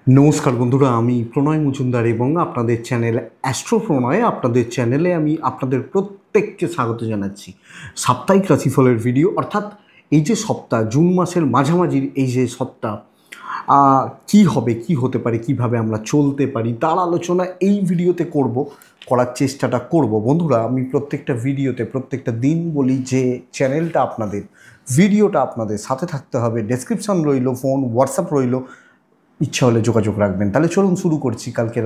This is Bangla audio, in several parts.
নমস্কার বন্ধুরা, আমি প্রণয় মজুমদার এবং আপনাদের চ্যানেল অ্যাস্ট্রো প্রণয় আপনাদের চ্যানেলে আমি আপনাদের প্রত্যেককে স্বাগত জানাচ্ছি। সাপ্তাহিক রাশিফলের ভিডিও, অর্থাৎ এই যে সপ্তাহ, জুন মাসের মাঝামাঝির এই যে সপ্তাহ কি হবে, কি হতে পারে, কিভাবে আমরা চলতে পারি তার আলোচনা এই ভিডিওতে করার চেষ্টাটা করব। বন্ধুরা, আমি প্রত্যেকটা ভিডিওতে প্রত্যেকটা দিন বলি যে চ্যানেলটা আপনাদের, ভিডিওটা আপনাদের সাথে থাকতে হবে। ডেসক্রিপশন রইল, ফোন হোয়াটসঅ্যাপ রইল, ইচ্ছা হলে যোগাযোগ রাখবেন। তাহলে চলুন শুরু করছি কালকে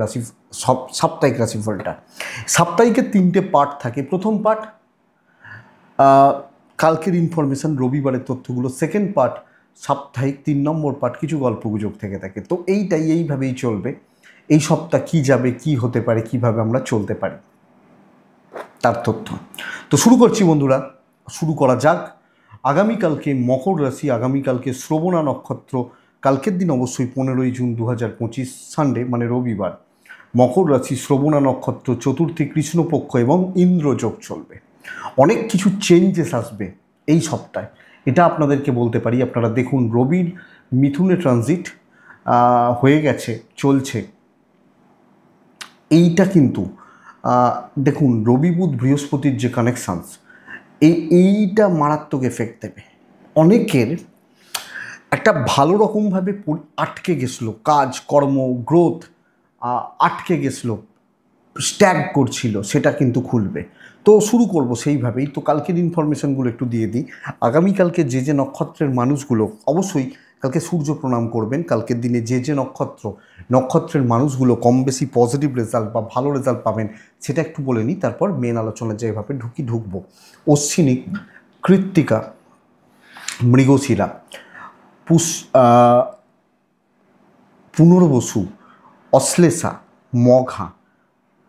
সাপ্তাহিক রাশিফলটা। সাপ্তাহিকের 3টে পার্ট থাকে। প্রথম পার্ট কালকের ইনফরমেশান, রবিবারের তথ্যগুলো। সেকেন্ড পার্ট সাপ্তাহিক 3 নম্বর পার্ট কিছু গল্পগুজব থেকে থাকে। তো এইভাবেই চলবে। এই সপ্তাহ কি যাবে, কি হতে পারে, কিভাবে আমরা চলতে পারি তার তথ্য। তো শুরু করছি বন্ধুরা, শুরু করা যাক। আগামীকালকে মকর রাশি, আগামীকালকে শ্রবণা নক্ষত্র। কালকের দিন অবশ্যই 15ই জুন 2025 সানডে, মানে রবিবার। মকর রাশি, শ্রবণা নক্ষত্র, চতুর্থী কৃষ্ণপক্ষ এবং ইন্দ্রযোগ চলবে। অনেক কিছু চেঞ্জেস আসবে এই সপ্তাহে, এটা আপনাদেরকে বলতে পারি। আপনারা দেখুন, রবির মিথুনে ট্রানজিট হয়ে গেছে, চলছে। এইটা কিন্তু দেখুন, রবি বুধ বৃহস্পতির যে কানেকশানস, এইটা মারাত্মক এফেক্ট দেবে। অনেকের একটা ভালো রকমভাবে আটকে গেছিলো, কাজ কর্ম গ্রোথ আটকে গেছিলো, স্ট্যাগ করছিল, সেটা কিন্তু খুলবে। তো শুরু করব সেইভাবেই। তো কালকের ইনফরমেশনগুলো একটু দিয়ে দিই। আগামীকালকে যে নক্ষত্রের মানুষগুলো অবশ্যই কালকে সূর্য প্রণাম করবেন। কালকের দিনে যে নক্ষত্রের মানুষগুলো কম বেশি পজিটিভ রেজাল্ট বা ভালো রেজাল্ট পাবেন সেটা একটু বলে নিই, তারপর মেন আলোচনা যেভাবে ঢুকবো। অশ্বিনী, কৃত্তিকা, মৃগশিরা, পুনর্বসু, অশ্লেষা, মঘা,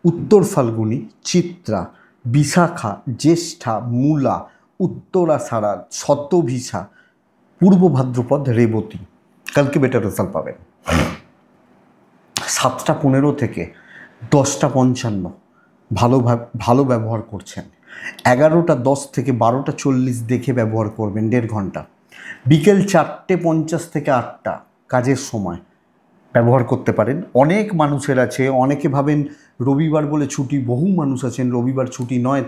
উত্তর ফাল্গুনী, চিত্রা, বিশাখা, জ্যেষ্ঠা, মূলা, উত্তরাষাঢ়া, শতভিষা, পূর্ব ভাদ্রপদ, রেবতী। কালকে বেটার রেজাল্ট পাবেন। 7টা 15 থেকে 10টা 55 ভালো ব্যবহার করছেন। 11টা 10 থেকে 12টা 40 দেখে ব্যবহার করবেন, 1.5 ঘন্টা। বিকেল 4টে 50 থেকে 8টা কাজের সময় ব্যবহার করতে পারেন। অনেক মানুষের আছে, অনেকে ভাবেন রবিবার বলে ছুটি, বহু মানুষ আছেন রবিবার ছুটি নয়,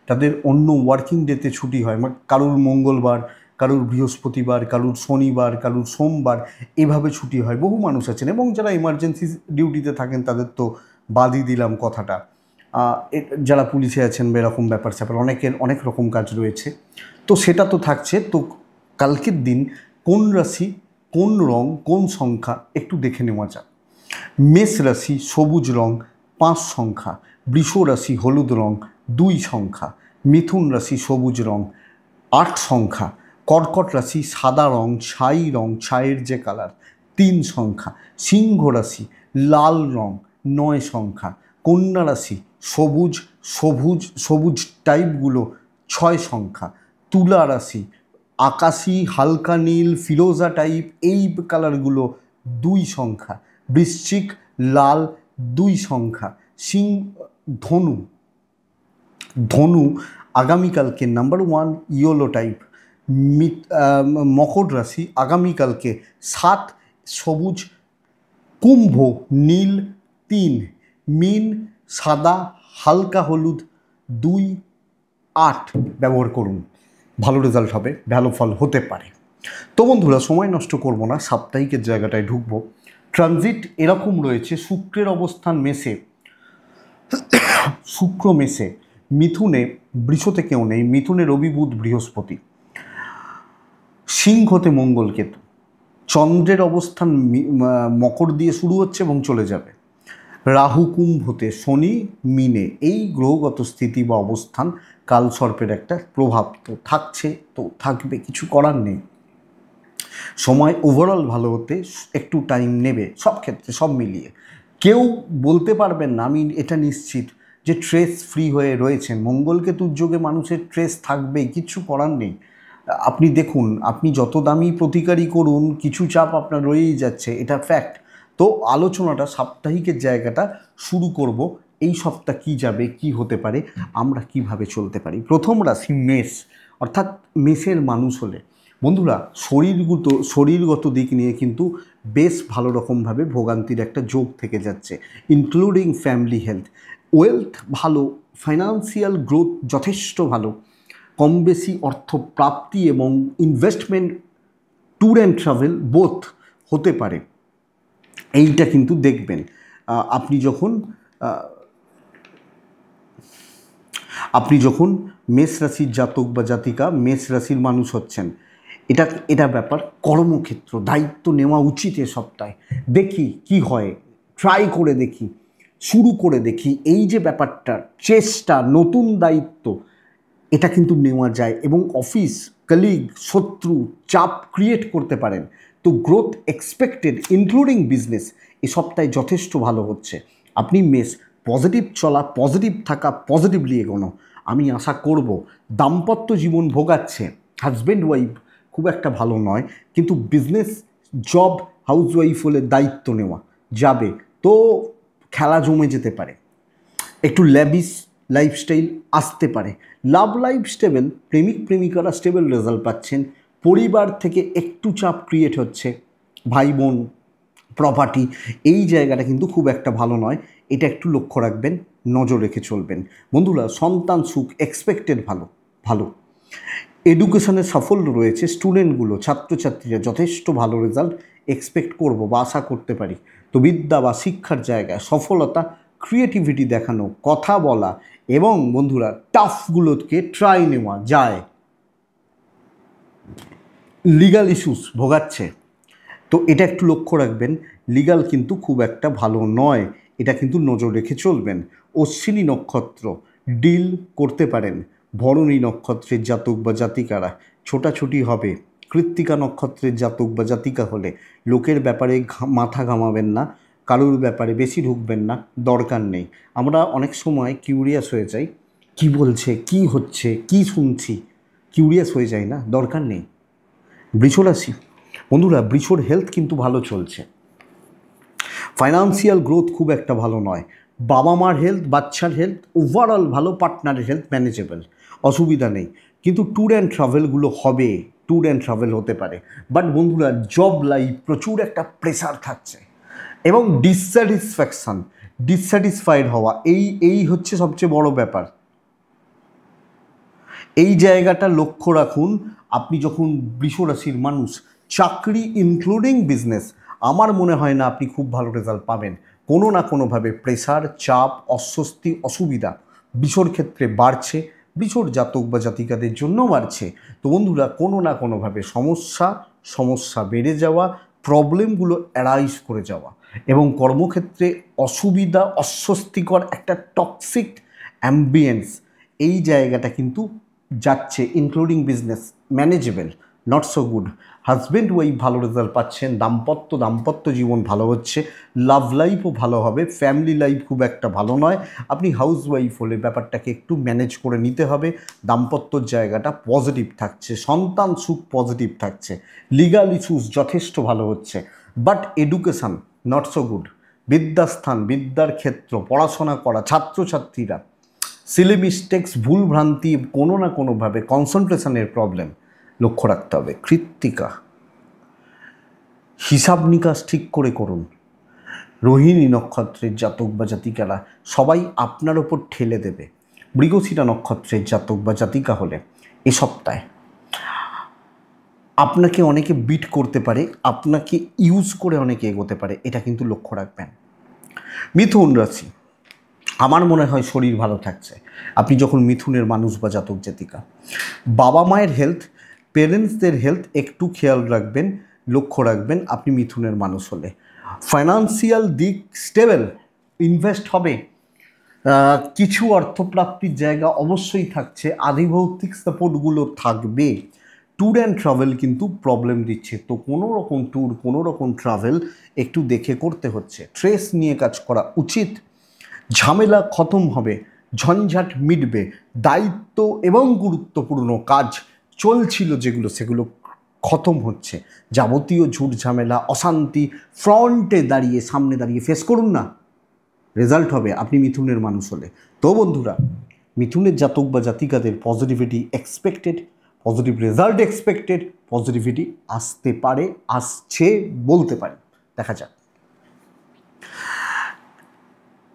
তাদের অন্য ওয়ার্কিং ডেতে ছুটি হয়। কারুর মঙ্গলবার, কারুর বৃহস্পতিবার, কারুর শনিবার, কারুর সোমবার, এভাবে ছুটি হয়। বহু মানুষ আছেন, এবং যারা ইমার্জেন্সি ডিউটিতে থাকেন তাদের তো বাদই দিলাম কথাটা। যারা পুলিশে আছেন বা এরকম ব্যাপার স্যাপার, অনেকের অনেক রকম কাজ রয়েছে, তো সেটা তো থাকছে। তো কালকের দিন কোন রাশি, কোন রং, কোন সংখ্যা একটু দেখে নেওয়া যাক। মেষ রাশি সবুজ রং 5 সংখ্যা, বৃষ রাশি হলুদ রং 2 সংখ্যা, মিথুন রাশি সবুজ রং 8 সংখ্যা, কর্কট রাশি সাদা রং, ছাই রং, ছাইয়ের যে কালার 3 সংখ্যা, সিংহ রাশি লাল রং 9 সংখ্যা, কন্যা রাশি সবুজ সবুজ সবুজ টাইপগুলো 6 সংখ্যা, তুলা রাশি আকাশি হালকা নীল ফিরোজা টাইপ এই কালারগুলো 2 সংখ্যা, বৃশ্চিক লাল 2 সংখ্যা, ধনু ধনু আগামীকালকে নাম্বার 1 ইয়েলো টাইপ। মকর রাশি আগামীকালকে 7 সবুজ, কুম্ভ নীল 3, মীন সাদা হালকা হলুদ 2, 8 ব্যবহার করুন, ভালো রেজাল্ট হবে, ভালো ফল হতে পারে। তো বন্ধুরা, সময় নষ্ট করব না, সাপ্তাহিকের জায়গাটায় ঢুকবো। ট্রানজিট এরকম রয়েছে, শুক্রের অবস্থান মেষে, শুক্র মেষে, মিথুনে, বৃষতে কেউ নেই, মিথুনে রবি বুধ বৃহস্পতি, সিংহতে মঙ্গল কেতু, চন্দ্রের অবস্থান মকর দিয়ে শুরু হচ্ছে এবং চলে যাবে, রাহু কুম্ভতে, শনি মিনে। এই গ্রহগত স্থিতি বা অবস্থান কালসর্পের একটা প্রভাব তো থাকছে, তো থাকবে, কিছু করার নেই। সময় ওভারঅল ভালো হতে একটু টাইম নেবে, সব ক্ষেত্রে সব মিলিয়ে। কেউ বলতে পারবেন না, আমি এটা নিশ্চিত, যে ট্রেস ফ্রি হয়ে রয়েছেন। মঙ্গলকেতুর যোগে মানুষের ট্রেস থাকবেই, কিছু করার নেই। আপনি দেখুন, আপনি যত দামি প্রতিকারই করুন, কিছু চাপ আপনার রয়েই যাচ্ছে, এটা ফ্যাক্ট। তো আলোচনাটা সাপ্তাহিকের জায়গাটা শুরু করব। এই সপ্তাহ কি যাবে, কি হতে পারে, আমরা কিভাবে চলতে পারি। প্রথম রাশি মেষ, অর্থাৎ মেষের মানুষ হলে বন্ধুরা শরীরগত দিক নিয়ে কিন্তু বেশ ভালো রকমভাবে ভোগান্তির একটা যোগ থেকে যাচ্ছে, ইনক্লুডিং ফ্যামিলি হেলথ। ওয়েলথ ভালো, ফাইন্যান্সিয়াল গ্রোথ যথেষ্ট ভালো, কম বেশি অর্থ প্রাপ্তি এবং investment, tour and travel both হতে পারে। এইটা কিন্তু দেখবেন আপনি যখন মেষ রাশির জাতক বা জাতিকা, মেষ রাশির মানুষ হচ্ছেন, এটা ব্যাপার কর্মক্ষেত্র দায়িত্ব নেওয়া উচিত এ সপ্তাহে। দেখি কি হয়, ট্রাই করে দেখি, শুরু করে দেখি। এই যে ব্যাপারটা, চেষ্টা, নতুন দায়িত্ব, এটা কিন্তু নেওয়া যায় এবং অফিস কলিগ, শত্রু, চাপ ক্রিয়েট করতে পারেন। তো গ্রোথ এক্সপেক্টেড ইনক্লুডিং বিজনেস এ সপ্তাহে যথেষ্ট ভালো হচ্ছে। আপনি মেষ, পজিটিভ চলা, পজিটিভ থাকা, পজিটিভলি এগোনো। আমি আশা করব দাম্পত্য জীবন ভোগাচ্ছে, হাজব্যান্ড ওয়াইফ খুব একটা ভালো নয়, কিন্তু বিজনেস, জব, হাউসওয়াইফ হলে দায়িত্ব নেওয়া যাবে, তো খেলা জমে যেতে পারে, একটু ল্যাবিশ লাইফস্টাইল আসতে পারে। লাভ লাইফ স্টেবল, প্রেমিক প্রেমিকারা স্টেবল রেজাল্ট পাচ্ছেন। পরিবার থেকে একটু চাপ ক্রিয়েট হচ্ছে, ভাই বোন, প্রপার্টি, এই জায়গাটা কিন্তু খুব একটা ভালো নয়, এটা একটু লক্ষ্য রাখবেন, নজর রেখে চলবেন। বন্ধুরা, সন্তান সুখ এক্সপেক্টেড ভালো। এডুকেশনের সাফল্য রয়েছে, স্টুডেন্টগুলো, ছাত্রছাত্রীরা যথেষ্ট ভালো রেজাল্ট এক্সপেক্ট করব বা আশা করতে পারি। তো বিদ্যা বা শিক্ষার জায়গায় সফলতা, ক্রিয়েটিভিটি দেখানো, কথা বলা এবং বন্ধুরা টাফগুলোকে ট্রাই নেওয়া যায়। লিগাল ইস্যুস ভোগাচ্ছে, তো এটা একটু লক্ষ্য রাখবেন, লিগাল কিন্তু খুব একটা ভালো নয়, এটা কিন্তু নজর রেখে চলবেন। অশ্বিনী নক্ষত্র, ডিল করতে পারেন। ভরণী নক্ষত্রের জাতক বা জাতিকারা ছোটাছুটি হবে। কৃত্তিকা নক্ষত্রের জাতক বা জাতিকা হলে লোকের ব্যাপারে মাথা ঘামাবেন না, কারোর ব্যাপারে বেশি ঢুকবেন না, দরকার নেই। আমরা অনেক সময় কিউরিয়াস হয়ে যাই, কি বলছে, কি হচ্ছে, কি শুনছি, কিউরিয়াস হয়ে যাই না, দরকার নেই। বৃষ রাশি, বন্ধুরা বৃষর হেলথ কিন্তু ভালো চলছে, ফাইন্যান্সিয়াল গ্রোথ খুব একটা ভালো নয়, বাবা মার হেলথ, বাচ্চার হেলথ ওভারঅল ভালো, পার্টনারের হেলথ ম্যানেজেবল, অসুবিধা নেই। কিন্তু ট্যুর অ্যান্ড ট্রাভেলগুলো হবে, ট্যুর অ্যান্ড ট্রাভেল হতে পারে। বাট বন্ধুরা, জব লাইফ প্রচুর একটা প্রেশার থাকছে এবং ডিসস্যাটিসফাইড হওয়া, এই হচ্ছে সবচেয়ে বড় ব্যাপার। এই জায়গাটা লক্ষ্য রাখুন। আপনি যখন বৃষ রাশির মানুষ, চাকরি ইনক্লুডিং বিজনেস, আমার মনে হয় না আপনি খুব ভালো রেজাল্ট পাবেন। কোনো না কোনোভাবে প্রেশার, চাপ, অস্বস্তি, অসুবিধা বৃষর ক্ষেত্রে বাড়ছে, বৃষর জাতক বা জাতিকাদের জন্য বাড়ছে। তো বন্ধুরা, কোনো না কোনোভাবে সমস্যা বেড়ে যাওয়া, প্রবলেমগুলো অ্যারাইজ করে যাওয়া এবং কর্মক্ষেত্রে অসুবিধা, অস্বস্তিকর একটা টক্সিক অ্যাম্বিয়েন্স, এই জায়গাটা কিন্তু যাচ্ছে। Including business manageable, not so good. Husband wife ভালো রেজাল্ট পাচ্ছেন, দাম্পত্য জীবন ভালো হচ্ছে, লাভ লাইফও ভালো হবে, ফ্যামিলি লাইফ খুব একটা ভালো নয়। আপনি হাউস ওয়াইফ হলে ব্যাপারটাকে একটু ম্যানেজ করে নিতে হবে। দাম্পত্যর জায়গাটা পজিটিভ থাকছে, সন্তান সুখ পজিটিভ থাকছে, লিগাল ইস্যুস যথেষ্ট ভালো হচ্ছে। But education not so good. বিদ্যাস্থান, বিদ্যার ক্ষেত্র, পড়াশোনা করা ছাত্রছাত্রীরা সিলি মিস্টেক্স, ভুলভ্রান্তি, কোনো না কোনোভাবে কনসেন্ট্রেশনের প্রবলেম লক্ষ্য রাখতে হবে। কৃত্তিকা, হিসাব নিকাশ ঠিক করে করুন। রোহিণী নক্ষত্রের জাতক বা জাতিকারা সবাই আপনার ওপর ঠেলে দেবে। মৃগশিরা নক্ষত্রের জাতক বা জাতিকা হলে এ সপ্তাহে আপনাকে অনেকে বিট করতে পারে, আপনাকে ইউজ করে অনেকে এগোতে পারে, এটা কিন্তু লক্ষ্য রাখবেন। মিথুন রাশি, আমার মনে হয় শরীর ভালো থাকছে। আপনি যখন মিথুনের মানুষ বা জাতক জাতিকা, বাবা মায়ের হেলথ, পেরেন্টসদের হেলথ একটু খেয়াল রাখবেন, লক্ষ্য রাখবেন আপনি মিথুনের মানুষ হলে। ফাইন্যান্সিয়াল দিক স্টেবল, ইনভেস্ট হবে, কিছু অর্থপ্রাপ্তির জায়গা অবশ্যই থাকছে, আধিভৌতিক সাপোর্টগুলো থাকবে। ট্যুর অ্যান্ড ট্রাভেল কিন্তু প্রবলেম দিচ্ছে, তো কোনো রকম ট্যুর, কোনো রকম ট্রাভেল একটু দেখে করতে হচ্ছে। ট্রেস নিয়ে কাজ করা উচিত। ঝামেলা খতম হবে, ঝঞ্ঝাট মিটবে, দায়িত্ব এবং গুরুত্বপূর্ণ কাজ চলছিল যেগুলো, সেগুলো খতম হচ্ছে। যাবতীয় ঝুট ঝামেলা, অশান্তি ফ্রন্টে দাঁড়িয়ে, সামনে দাঁড়িয়ে ফেস করুন না, রেজাল্ট হবে আপনি মিথুনের মানুষ হলে। তো বন্ধুরা, মিথুনের জাতক বা জাতিকাদের positivity expected, positive result expected, positivity আসতে পারে, আসছে বলতে পারি, দেখা যাক।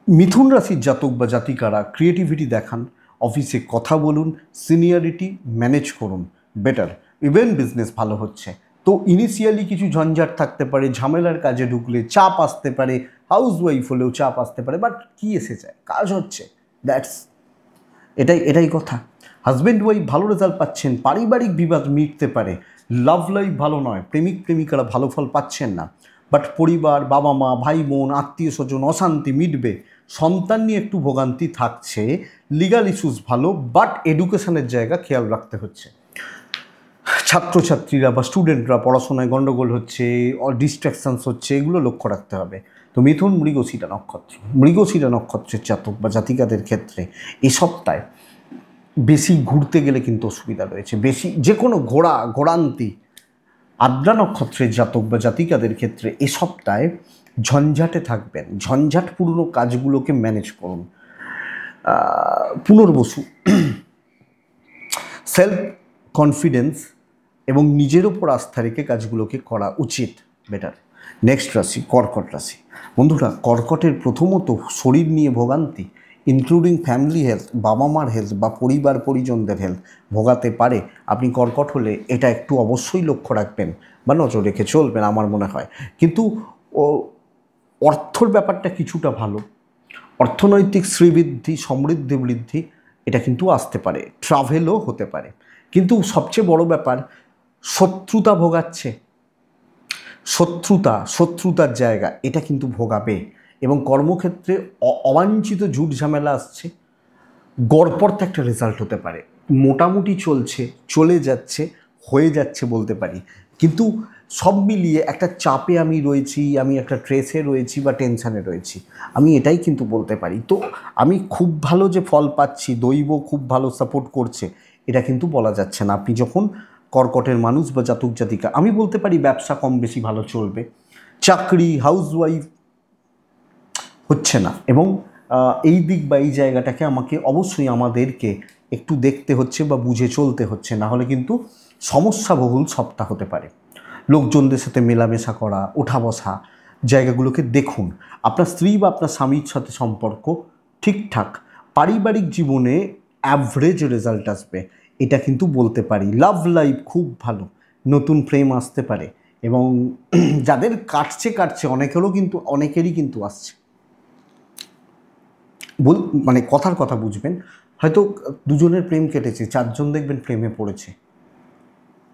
মিথুন রাশির জাতক বা জাতিকারা ক্রিয়েটিভিটি দেখান, অফিসে কথা বলুন, সিনিয়রিটি ম্যানেজ করুন, বেটার। ইভেন বিজনেস ভালো হচ্ছে। তো ইনিশিয়ালি কিছু ঝঞ্ঝাট থাকতে পারে, ঝামেলার কাজে ঢুকলে চাপ আসতে পারে, হাউস ওয়াইফ হলেও চাপ আসতে পারে, বাট কী এসে যায়, কাজ হচ্ছে, দ্যাটস এটাই কথা। হাজব্যান্ড ওয়াইফ ভালো রেজাল্ট পাচ্ছেন, পারিবারিক বিবাদ মিটতে পারে, লাভ লাইফ ভালো নয়, প্রেমিক প্রেমিকারা ভালো ফল পাচ্ছেন না, বাট পরিবার, বাবা মা, ভাই বোন, আত্মীয় স্বজন, অশান্তি মিটবে, সন্তান নিয়ে একটু ভোগান্তি থাকছে, লিগাল ইস্যুস ভালো, বাট এডুকেশনের জায়গা খেয়াল রাখতে হচ্ছে। ছাত্রছাত্রীরা বা স্টুডেন্টরা পড়াশোনায় গণ্ডগোল হচ্ছে, ডিস্ট্র্যাকশনস হচ্ছে, এগুলো লক্ষ্য রাখতে হবে। তো মিথুন মৃগশিরা নক্ষত্রের জাতক বা জাতিকাদের ক্ষেত্রে এই সপ্তাহে বেশি ঘুরতে গেলে কিন্তু অসুবিধা রয়েছে, বেশি যে কোনো ঘোরান্তি। আদ্রা নক্ষত্রের জাতক বা জাতিকাদের ক্ষেত্রে এ সপ্তাহে ঝঞ্ঝাটে থাকবেন, ঝঞ্ঝাটপূর্ণ কাজগুলোকে ম্যানেজ করুন। পুনর্বসু সেলফ কনফিডেন্স এবং নিজের ওপর আস্থা রেখে কাজগুলোকে করা উচিত, বেটার। নেক্সট রাশি কর্কট রাশি। বন্ধুরা, কর্কটের প্রথমত শরীর নিয়ে ভোগান্তি, ইনক্লুডিং ফ্যামিলি হেলথ, বাবা মার হেলথ বা পরিবার পরিজনদের হেলথ ভোগাতে পারে। আপনি কর্কট হলে এটা একটু অবশ্যই লক্ষ্য রাখবেন বা নজর রেখে চলবেন আমার মনে হয়। কিন্তু অর্থর ব্যাপারটা কিছুটা ভালো, অর্থনৈতিক শ্রীবৃদ্ধি, সমৃদ্ধি বৃদ্ধি এটা কিন্তু আসতে পারে, ট্রাভেলও হতে পারে। কিন্তু সবচেয়ে বড় ব্যাপার, শত্রুতা ভোগাচ্ছে, শত্রুতার জায়গা এটা কিন্তু ভোগাবে। এবং কর্মক্ষেত্রে অবাঞ্ছিত ঝুট ঝামেলা আসছে, গড়পড়তা একটা রেজাল্ট হতে পারে। মোটামুটি চলছে, চলে যাচ্ছে, হয়ে যাচ্ছে বলতে পারি, কিন্তু সব মিলিয়ে একটা চাপে আমি রয়েছি, আমি একটা ট্রেসে রয়েছি বা টেনশানে রয়েছি, আমি এটাই কিন্তু বলতে পারি। তো আমি খুব ভালো যে ফল পাচ্ছি, দৈব খুব ভালো সাপোর্ট করছে, এটা কিন্তু বলা যাচ্ছে না। আপনি যখন কর্কটের মানুষ বা জাতক জাতিকা, আমি বলতে পারি ব্যবসা কম বেশি ভালো চলবে, চাকরি, হাউসওয়াইফ হচ্ছে না, এবং এই দিক বা এই জায়গাটাকে অবশ্যই আমাদেরকে একটু দেখতে হচ্ছে বা বুঝে চলতে হচ্ছে, না হলে কিন্তু সমস্যাবহুল সপ্তাহ হতে পারে। লোকজনদের সাথে মেলামেশা করা, ওঠা বসা জায়গাগুলোকে দেখুন। আপনার স্ত্রী বা আপনার স্বামীর সাথে সম্পর্ক ঠিকঠাক, পারিবারিক জীবনে অ্যাভারেজ রেজাল্ট আসবে, এটা কিন্তু বলতে পারি। লাভ লাইফ খুব ভালো, নতুন প্রেম আসতে পারে, এবং যাদের কাটছে অনেকেরই কিন্তু আসছে। মানে কথার কথা বুঝবেন, হয়তো দুজনের প্রেম কেটেছে, চারজন দেখবেন প্রেমে পড়েছে,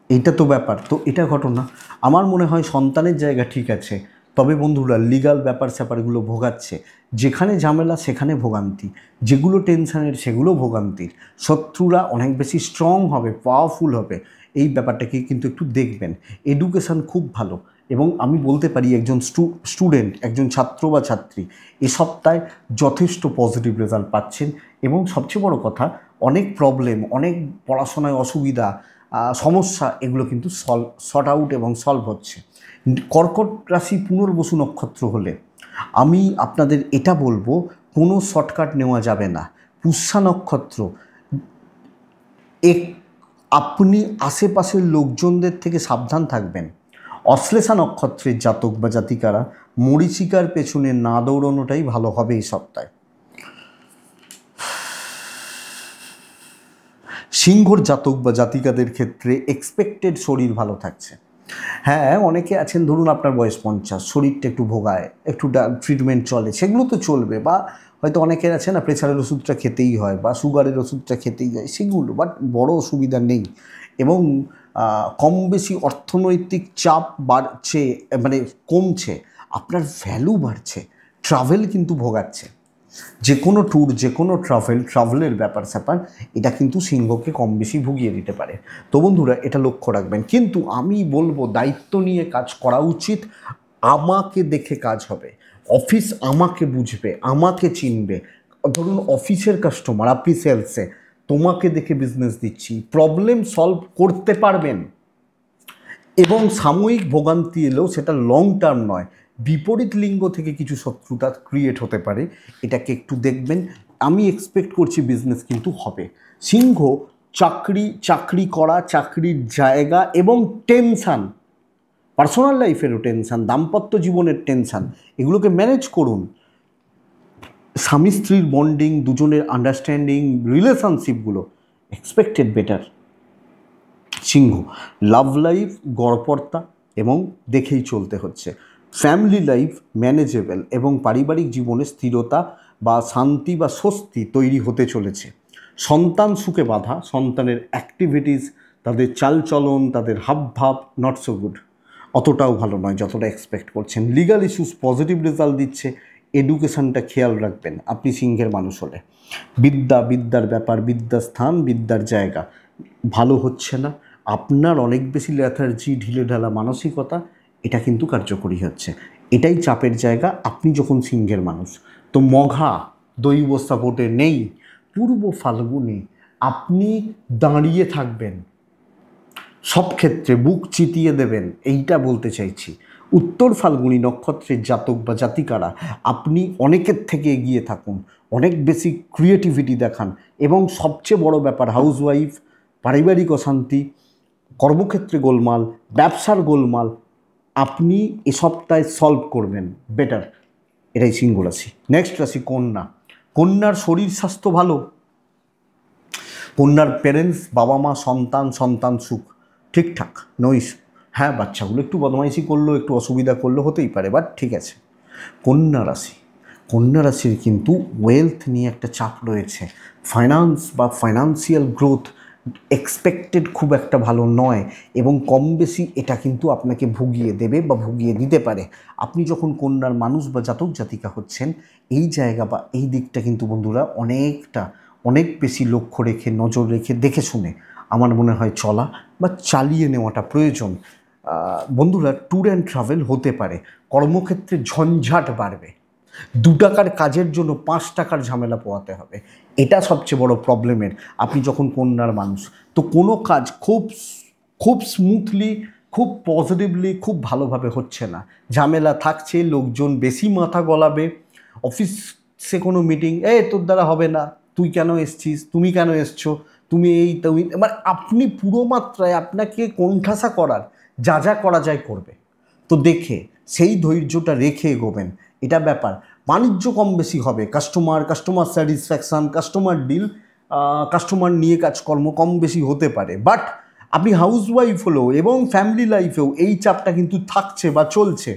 এইটা তো ব্যাপার। তো এটা ঘটনা। আমার মনে হয় সন্তানের জায়গা ঠিক আছে, তবে বন্ধুরা লিগাল ব্যাপার স্যাপারগুলো ভোগাচ্ছে, যেখানে ঝামেলা সেখানে ভোগান্তি, যেগুলো টেনশানের সেগুলো ভোগান্তির। শত্রুরা অনেক বেশি স্ট্রং হবে, পাওয়ারফুল হবে, এই ব্যাপারটাকে কিন্তু একটু দেখবেন। এডুকেশান খুব ভালো, এবং আমি বলতে পারি একজন স্টুডেন্ট, একজন ছাত্র বা ছাত্রী এ সপ্তাহে যথেষ্ট পজিটিভ রেজাল্ট পাচ্ছেন, এবং সবচেয়ে বড় কথা, অনেক প্রবলেম, অনেক পড়াশোনায় অসুবিধা, সমস্যা, এগুলো কিন্তু সর্ট আউট এবং সলভ হচ্ছে। কর্কট রাশি পুনর্বসু নক্ষত্র হলে আমি আপনাদের এটা বলবো, কোনো শর্টকাট নেওয়া যাবে না। পুষ্যা নক্ষত্র, আপনি আশেপাশের লোকজনদের থেকে সাবধান থাকবেন। অশ্লেষা নক্ষত্রের জাতক বা জাতিকারা মরীচিকার পেছনে না দৌড়ানোটাই ভালো হবে এই সপ্তাহে। সিংহর জাতক বা জাতিকাদের ক্ষেত্রে এক্সপেক্টেড শরীর ভালো থাকছে। হ্যাঁ, অনেকে আছেন ধরুন আপনার বয়স 50, শরীরটা একটু ভোগায়, একটু ট্রিটমেন্ট চলে, সেগুলো তো চলবে, বা হয়তো অনেকের আছে না প্রেশারের ওষুধটা খেতেই হয় বা সুগারের ওষুধটা খেতেই হয়, সেগুলো, বাট বড় অসুবিধা নেই। এবং কম বেশি অর্থনৈতিক চাপ বাড়ছে, মানে কমছে, আপনার ভ্যালু বাড়ছে, ট্রাভেল কিন্তু ভোগাচ্ছে, যে কোনো ট্যুর, যে কোনো ট্রাভেলের ব্যাপার স্যাপার এটা কিন্তু সিংহকে কম বেশি ভুগিয়ে দিতে পারে। তো বন্ধুরা এটা লক্ষ্য রাখবেন, কিন্তু আমি বলবো দায়িত্ব নিয়ে কাজ করা উচিত। আমাকে দেখে কাজ হবে, অফিস আমাকে বুঝবে, আমাকে চিনবে। ধরুন অফিসের কাস্টমার, আপনি সেলসে, তোমাকে দেখে বিজনেস দিচ্ছি, প্রবলেম সলভ করতে পারবেন, এবং সাময়িক ভোগান্তি এলেও সেটা লং টার্ম নয়, বিপরীত লিঙ্গ থেকে কিছু শত্রুতা ক্রিয়েট হতে পারে, এটাকে একটু দেখবেন। আমি এক্সপেক্ট করছি বিজনেস কিন্তু হবে। সিংহ চাকরি করা, চাকরির জায়গা এবং টেনশান, পার্সোনাল লাইফেরও টেনশান, দাম্পত্য জীবনের টেনশান, এগুলোকে ম্যানেজ করুন। স্বামী স্ত্রীর বন্ডিং, দুজনের আন্ডারস্ট্যান্ডিং, রিলেশনশিপগুলো এক্সপেক্টেড বেটার। সিংহ, লাভ লাইফ গড়পড়তা এবং দেখেই চলতে হচ্ছে। ফ্যামিলি লাইফ ম্যানেজেবল এবং পারিবারিক জীবনে স্থিরতা বা শান্তি বা স্বস্তি তৈরি হতে চলেছে। সন্তান সুখে বাধা, সন্তানের অ্যাক্টিভিটিস, তাদের চালচলন, তাদের হাবভাব নট সো গুড, অতটাও ভালো নয় যতটা এক্সপেক্ট করছেন। লিগাল ইস্যুস পজিটিভ রেজাল্ট দিচ্ছে। এডুকেশনটা খেয়াল রাখবেন আপনি সিংহের মানুষ হলে। বিদ্যার ব্যাপার, বিদ্যার স্থান, বিদ্যার জায়গা ভালো হচ্ছে না। আপনার অনেক বেশি লেথার্জি, ঢিলেঢালা মানসিকতা, এটা কিন্তু কার্যকরী হচ্ছে। এটাই চাপের জায়গা আপনি যখন সিংহের মানুষ। তো মঘা দৈব সাপোর্টে নেই। পূর্ব ফাল্গুনে আপনি দাঁড়িয়ে থাকবেন, সব ক্ষেত্রে বুক চিতিয়ে দেবেন, এইটা বলতে চাইছি। উত্তর ফাল্গুনী নক্ষত্রের জাতক বা জাতিকারা আপনি অনেকের থেকে এগিয়ে থাকুন, অনেক বেশি ক্রিয়েটিভিটি দেখান এবং সবচেয়ে বড় ব্যাপার হাউসওয়াইফ, পারিবারিক অশান্তি, কর্মক্ষেত্রে গোলমাল, ব্যবসার গোলমাল আপনি এ সপ্তাহে সলভ করবেন বেটার। এটাই সিংহ রাশি। নেক্সট রাশি কন্যা। কন্যার শরীর স্বাস্থ্য ভালো। কন্যার প্যারেন্টস, বাবা মা, সন্তান সুখ ঠিকঠাক নইস। হ্যাঁ, বাচ্চাগুলো একটু বদমাইশি করলো, একটু অসুবিধা করলো, হতেই পারে, বাট ঠিক আছে। কন্যা রাশির কিন্তু ওয়েলথ নিয়ে একটা চাপ রয়েছে। ফাইন্যান্স বা ফাইন্যান্সিয়াল গ্রোথ এক্সপেক্টেড খুব একটা ভালো নয় এবং কম বেশি এটা কিন্তু আপনাকে ভুগিয়ে দেবে বা ভুগিয়ে দিতে পারে। আপনি যখন কন্যার মানুষ বা জাতক জাতিকা হচ্ছেন, এই জায়গা বা এই দিকটা কিন্তু বন্ধুরা অনেক বেশি লক্ষ্য রেখে, নজর রেখে, দেখে শুনে আমার মনে হয় চলা বা চালিয়ে নেওয়াটা প্রয়োজন। বন্ধুরা, ট্যুর অ্যান্ড ট্রাভেল হতে পারে। কর্মক্ষেত্রে ঝঞ্ঝাট বাড়বে। 2 টাকার কাজের জন্য 5 টাকার ঝামেলা পোহাতে হবে, এটা সবচেয়ে বড় প্রবলেমের। আপনি যখন কন্যার মানুষ, তো কোনো কাজ খুব স্মুথলি, খুব পজিটিভলি, খুব ভালোভাবে হচ্ছে না, ঝামেলা থাকছে, লোকজন বেশি মাথা গলাবে। অফিসে কোনো মিটিং, তোর দ্বারা হবে না, তুই কেন এসছিস, তুমি কেন এসছো, তুমি মানে আপনি পুরো মাত্রায় আপনাকে কোণঠাসা করার যা করা যায় করবে। তো দেখে সেই ধৈর্যটা রেখে এগোবেন, এটা ব্যাপার। বাণিজ্য কম বেশি হবে, customer satisfaction, customer deal, customer নিয়ে কাজকর্ম কম বেশি হতে পারে। বাট আপনি হাউসওয়াইফ হলেও এবং ফ্যামিলি লাইফেও এই চাপটা কিন্তু থাকছে বা চলছে,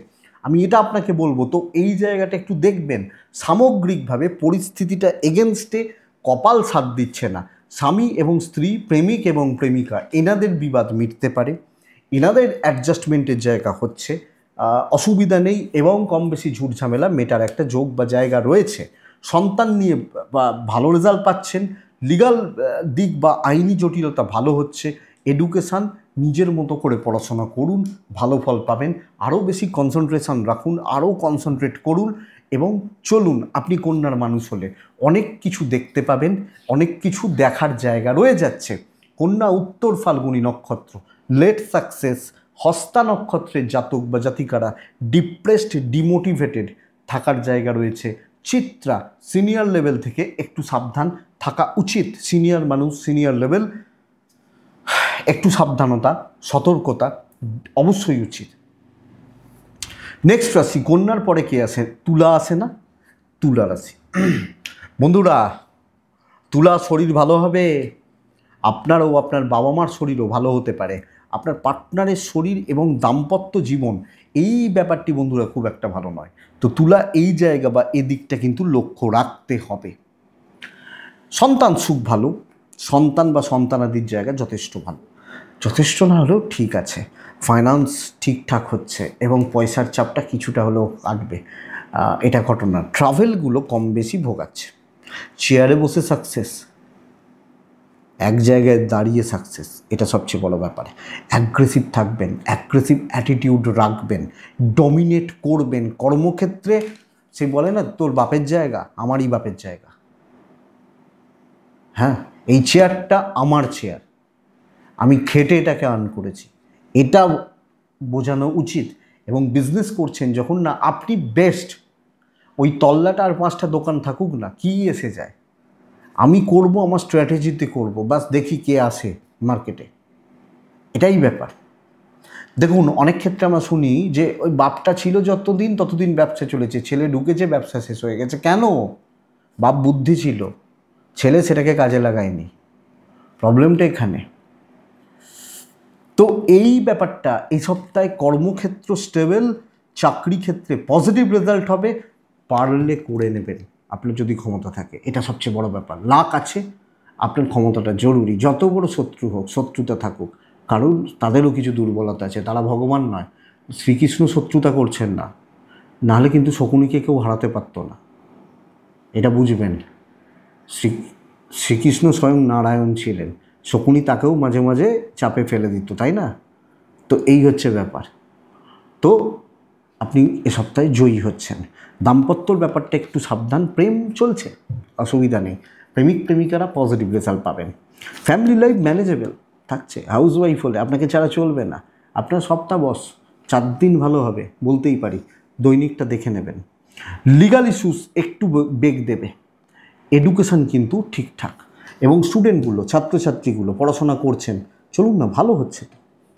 আমি এটা আপনাকে বলবো। তো এই জায়গাটা একটু দেখবেন। সামগ্রিকভাবে পরিস্থিতিটা এগেনস্টে কপাল সাথ দিচ্ছে না। স্বামী এবং স্ত্রী, প্রেমিক এবং প্রেমিকা, এনাদের বিবাদ মিটতে পারে, এনাদের অ্যাডজাস্টমেন্টের জায়গা হচ্ছে, অসুবিধা নেই এবং কম বেশি ঝুট ঝামেলা মেটার একটা যোগ বা জায়গা রয়েছে। সন্তান নিয়ে বা ভালো রেজাল্ট পাচ্ছেন। লিগাল দিক বা আইনি জটিলতা ভালো হচ্ছে। এডুকেশান নিজের মতো করে পড়াশোনা করুন, ভালো ফল পাবেন। আরও বেশি কনসেন্ট্রেশন রাখুন, আরও কনসেন্ট্রেট করুন এবং চলুন। আপনি কন্যার মানুষ হলে অনেক কিছু দেখতে পাবেন, অনেক কিছু দেখার জায়গা রয়ে যাচ্ছে। কন্যা উত্তর ফাল্গুনী নক্ষত্র, লেট সাকসেস। হস্তা নক্ষত্রের জাতক বা জাতিকারা ডিপ্রেসড, ডিমোটিভেটেড থাকার জায়গা রয়েছে। চিত্রা, সিনিয়র লেভেল থেকে একটু সাবধান থাকা উচিত। সিনিয়র মানুষ, সিনিয়র লেভেল, একটু সাবধানতা, সতর্কতা অবশ্যই উচিত। নেক্সট রাশি, কন্যার পরে কে আসে? তুলা আসে না? তুলা রাশি। বন্ধুরা, তুলা শরীর ভালো হবে, আপনারও আপনার বাবা মার শরীরও ভালো হতে পারে। আপনার পার্টনারের শরীর এবং দাম্পত্য জীবন, এই ব্যাপারটি বন্ধুরা খুব একটা ভালো নয়। তো তুলা এই জায়গা বা এদিকটা কিন্তু লক্ষ্য রাখতে হবে। সন্তান সুখ ভালো, সন্তান বা সন্তানাদির জায়গা যথেষ্ট ভালো, যথেষ্ট না হলেও ঠিক আছে। ফাইন্যান্স ঠিকঠাক হচ্ছে এবং পয়সার চাপটা কিছুটা হলেও কাটবে, এটা ঘটনা। ট্রাভেলগুলো কম বেশি ভোগাচ্ছে। চেয়ারে বসে সাকসেস, এক জায়গায় দাঁড়িয়ে সাকসেস, এটা সবচেয়ে বড় ব্যাপার। অ্যাগ্রেসিভ থাকবেন, অ্যাগ্রেসিভ অ্যাটিটিউড রাখবেন, ডমিনেট করবেন কর্মক্ষেত্রে। সে বলে না, তোর বাপের জায়গা আমারই বাপের জায়গা, হ্যাঁ এই চেয়ারটা আমার চেয়ার, আমি খেটে এটাকে আর্ন করেছি, এটা বোঝানো উচিত। এবং বিজনেস করছেন যখন, না আপনি বেস্ট, ওই তল্লাটা আর 5টা দোকান থাকুক না, কি এসে যায়, আমি করব, আমার স্ট্র্যাটেজিতে করব, বাস দেখি কে আসে মার্কেটে, এটাই ব্যাপার। দেখুন অনেক ক্ষেত্রে আমরা শুনি যে ওই বাপটা ছিল যতদিন ততদিন ব্যবসা চলেছে, ছেলে ঢুকেছে ব্যবসা শেষ হয়ে গেছে। কেন? বাপ বুদ্ধি ছিল, ছেলে সেটাকে কাজে লাগায়নি, প্রবলেমটা এখানে। তো এই ব্যাপারটা এই সপ্তাহে কর্মক্ষেত্র স্টেবল, চাকরি ক্ষেত্রে পজিটিভ রেজাল্ট হবে, পারলে করে নেবেন আপনার যদি ক্ষমতা থাকে, এটা সবচেয়ে বড় ব্যাপার। লাক আছে, আপনার ক্ষমতাটা জরুরি, যত বড় শত্রু হোক, শত্রুতা থাকুক, কারণ তাদেরও কিছু দুর্বলতা আছে, তারা ভগবান নয়। শ্রীকৃষ্ণ শত্রুতা করছেন না, নাহলে কিন্তু শকুনিকে কেউ হারাতে পারতো না, এটা বুঝবেন। শ্রীকৃষ্ণ স্বয়ং নারায়ণ ছিলেন, শকুনি তাকেও মাঝে মাঝে চাপে ফেলে দিত, তাই না? তো এই হচ্ছে ব্যাপার। তো আপনি এ সপ্তাহে জয়ী হচ্ছেন। দাম্পত্যর ব্যাপারটা একটু সাবধান, প্রেম চলছে, অসুবিধা নেই, প্রেমিক প্রেমিকারা পজিটিভ রেজাল্ট পাবেন। ফ্যামিলি লাইফ ম্যানেজেবল থাকছে, হাউস ওয়াইফ হলে আপনাকে ছাড়া চলবে না, আপনার সপ্তাহ বস 4 দিন ভালো হবে বলতেই পারি, দৈনিকটা দেখে নেবেন। লিগাল ইস্যুস একটু বেগ দেবে, এডুকেশান কিন্তু ঠিকঠাক, এবং স্টুডেন্টগুলো, ছাত্রছাত্রীগুলো পড়াশোনা করছেন, চলুন না, ভালো হচ্ছে,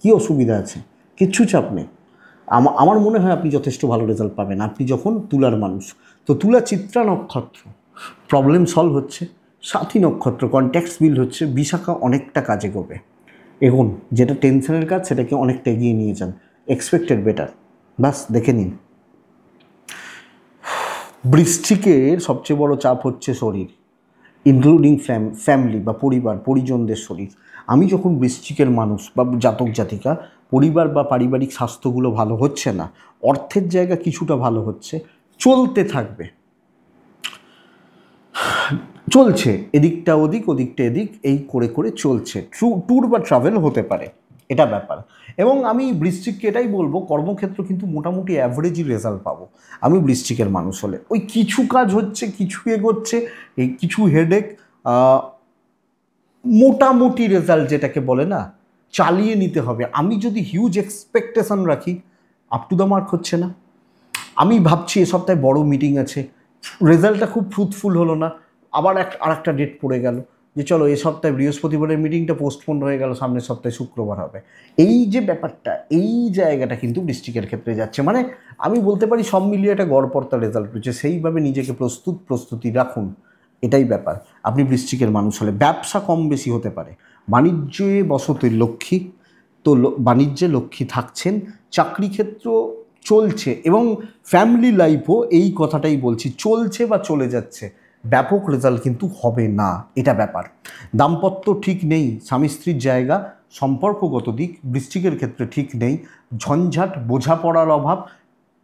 কী অসুবিধা আছে? কিচ্ছু চাপ নেই। আমার মনে হয় আপনি যথেষ্ট ভালো রেজাল্ট পাবেন, আপনি যখন তুলার মানুষ। তো তুলা চিত্রা নক্ষত্র, প্রবলেম সলভ হচ্ছে, সাথী নক্ষত্র কন্ট্যাক্টস বিল্ড হচ্ছে, বিশাখা অনেকটা কাজে করবে। এখন যেটা টেনশনের কাজ সেটাকে অনেকটা এগিয়ে নিয়ে যান, এক্সপেক্টেড বেটার, বাস দেখে নিন। বৃশ্চিকের সবচেয়ে বড় চাপ হচ্ছে শরীর, ইনক্লুডিং ফ্যামিলি বা পরিবার পরিজনদের শরীর। আমি যখন বৃশ্চিকের মানুষ বা জাতক জাতিকা, পরিবার বা পারিবারিক স্বাস্থ্যগুলো ভালো হচ্ছে না, অর্থের জায়গা কিছুটা ভালো হচ্ছে, চলতে থাকবে, চলছে, এদিকটা ওদিক ওদিকটা এদিক, এই করে করে চলছে, ট্যুর বা ট্রাভেল হতে পারে, এটা ব্যাপার। এবং আমি বৃশ্চিককে এটাই বলবো, কর্মক্ষেত্র কিন্তু মোটামুটি অ্যাভারেজই রেজাল্ট পাবো আমি বৃশ্চিকের মানুষ হলে। ওই কিছু কাজ হচ্ছে, কিছু এগোচ্ছে, এই কিছু হেডেক, মোটামুটি রেজাল্ট যেটাকে বলে না, চালিয়ে নিতে হবে। আমি যদি হিউজ এক্সপেকটেশন রাখি, আপ টু দ্য মার্ক হচ্ছে না। আমি ভাবছি এ সপ্তাহে বড় মিটিং আছে, রেজাল্টটা খুব ফ্রুটফুল হলো না, আবার আরেকটা ডেট পড়ে গেল, যে চলো এ সপ্তাহে বৃহস্পতিবারের মিটিংটা পোস্টপোন হয়ে গেল, সামনের সপ্তাহে শুক্রবার হবে। এই যে ব্যাপারটা, এই জায়গাটা কিন্তু ডিস্ট্রিক্টের ক্ষেত্রে যাচ্ছে, মানে আমি বলতে পারি সব মিলিয়ে একটা গড়পড়তা রেজাল্ট হচ্ছে, সেইভাবে নিজেকে প্রস্তুতি রাখুন, এটাই ব্যাপার। আপনি বৃশ্চিকের মানুষ হলে ব্যবসা কম বেশি হতে পারে, বাণিজ্যে বসতের লক্ষ্মী, তো বাণিজ্যে লক্ষ্মী থাকছেন, চাকরি ক্ষেত্র চলছে, এবং ফ্যামিলি লাইফও এই কথাটাই বলছি, চলছে বা চলে যাচ্ছে, ব্যাপক রেজাল্ট কিন্তু হবে না, এটা ব্যাপার। দাম্পত্য ঠিক নেই, স্বামী স্ত্রীর জায়গা, সম্পর্কগত দিক বৃশ্চিকের ক্ষেত্রে ঠিক নেই, ঝঞ্ঝাট, বোঝাপড়ার অভাব,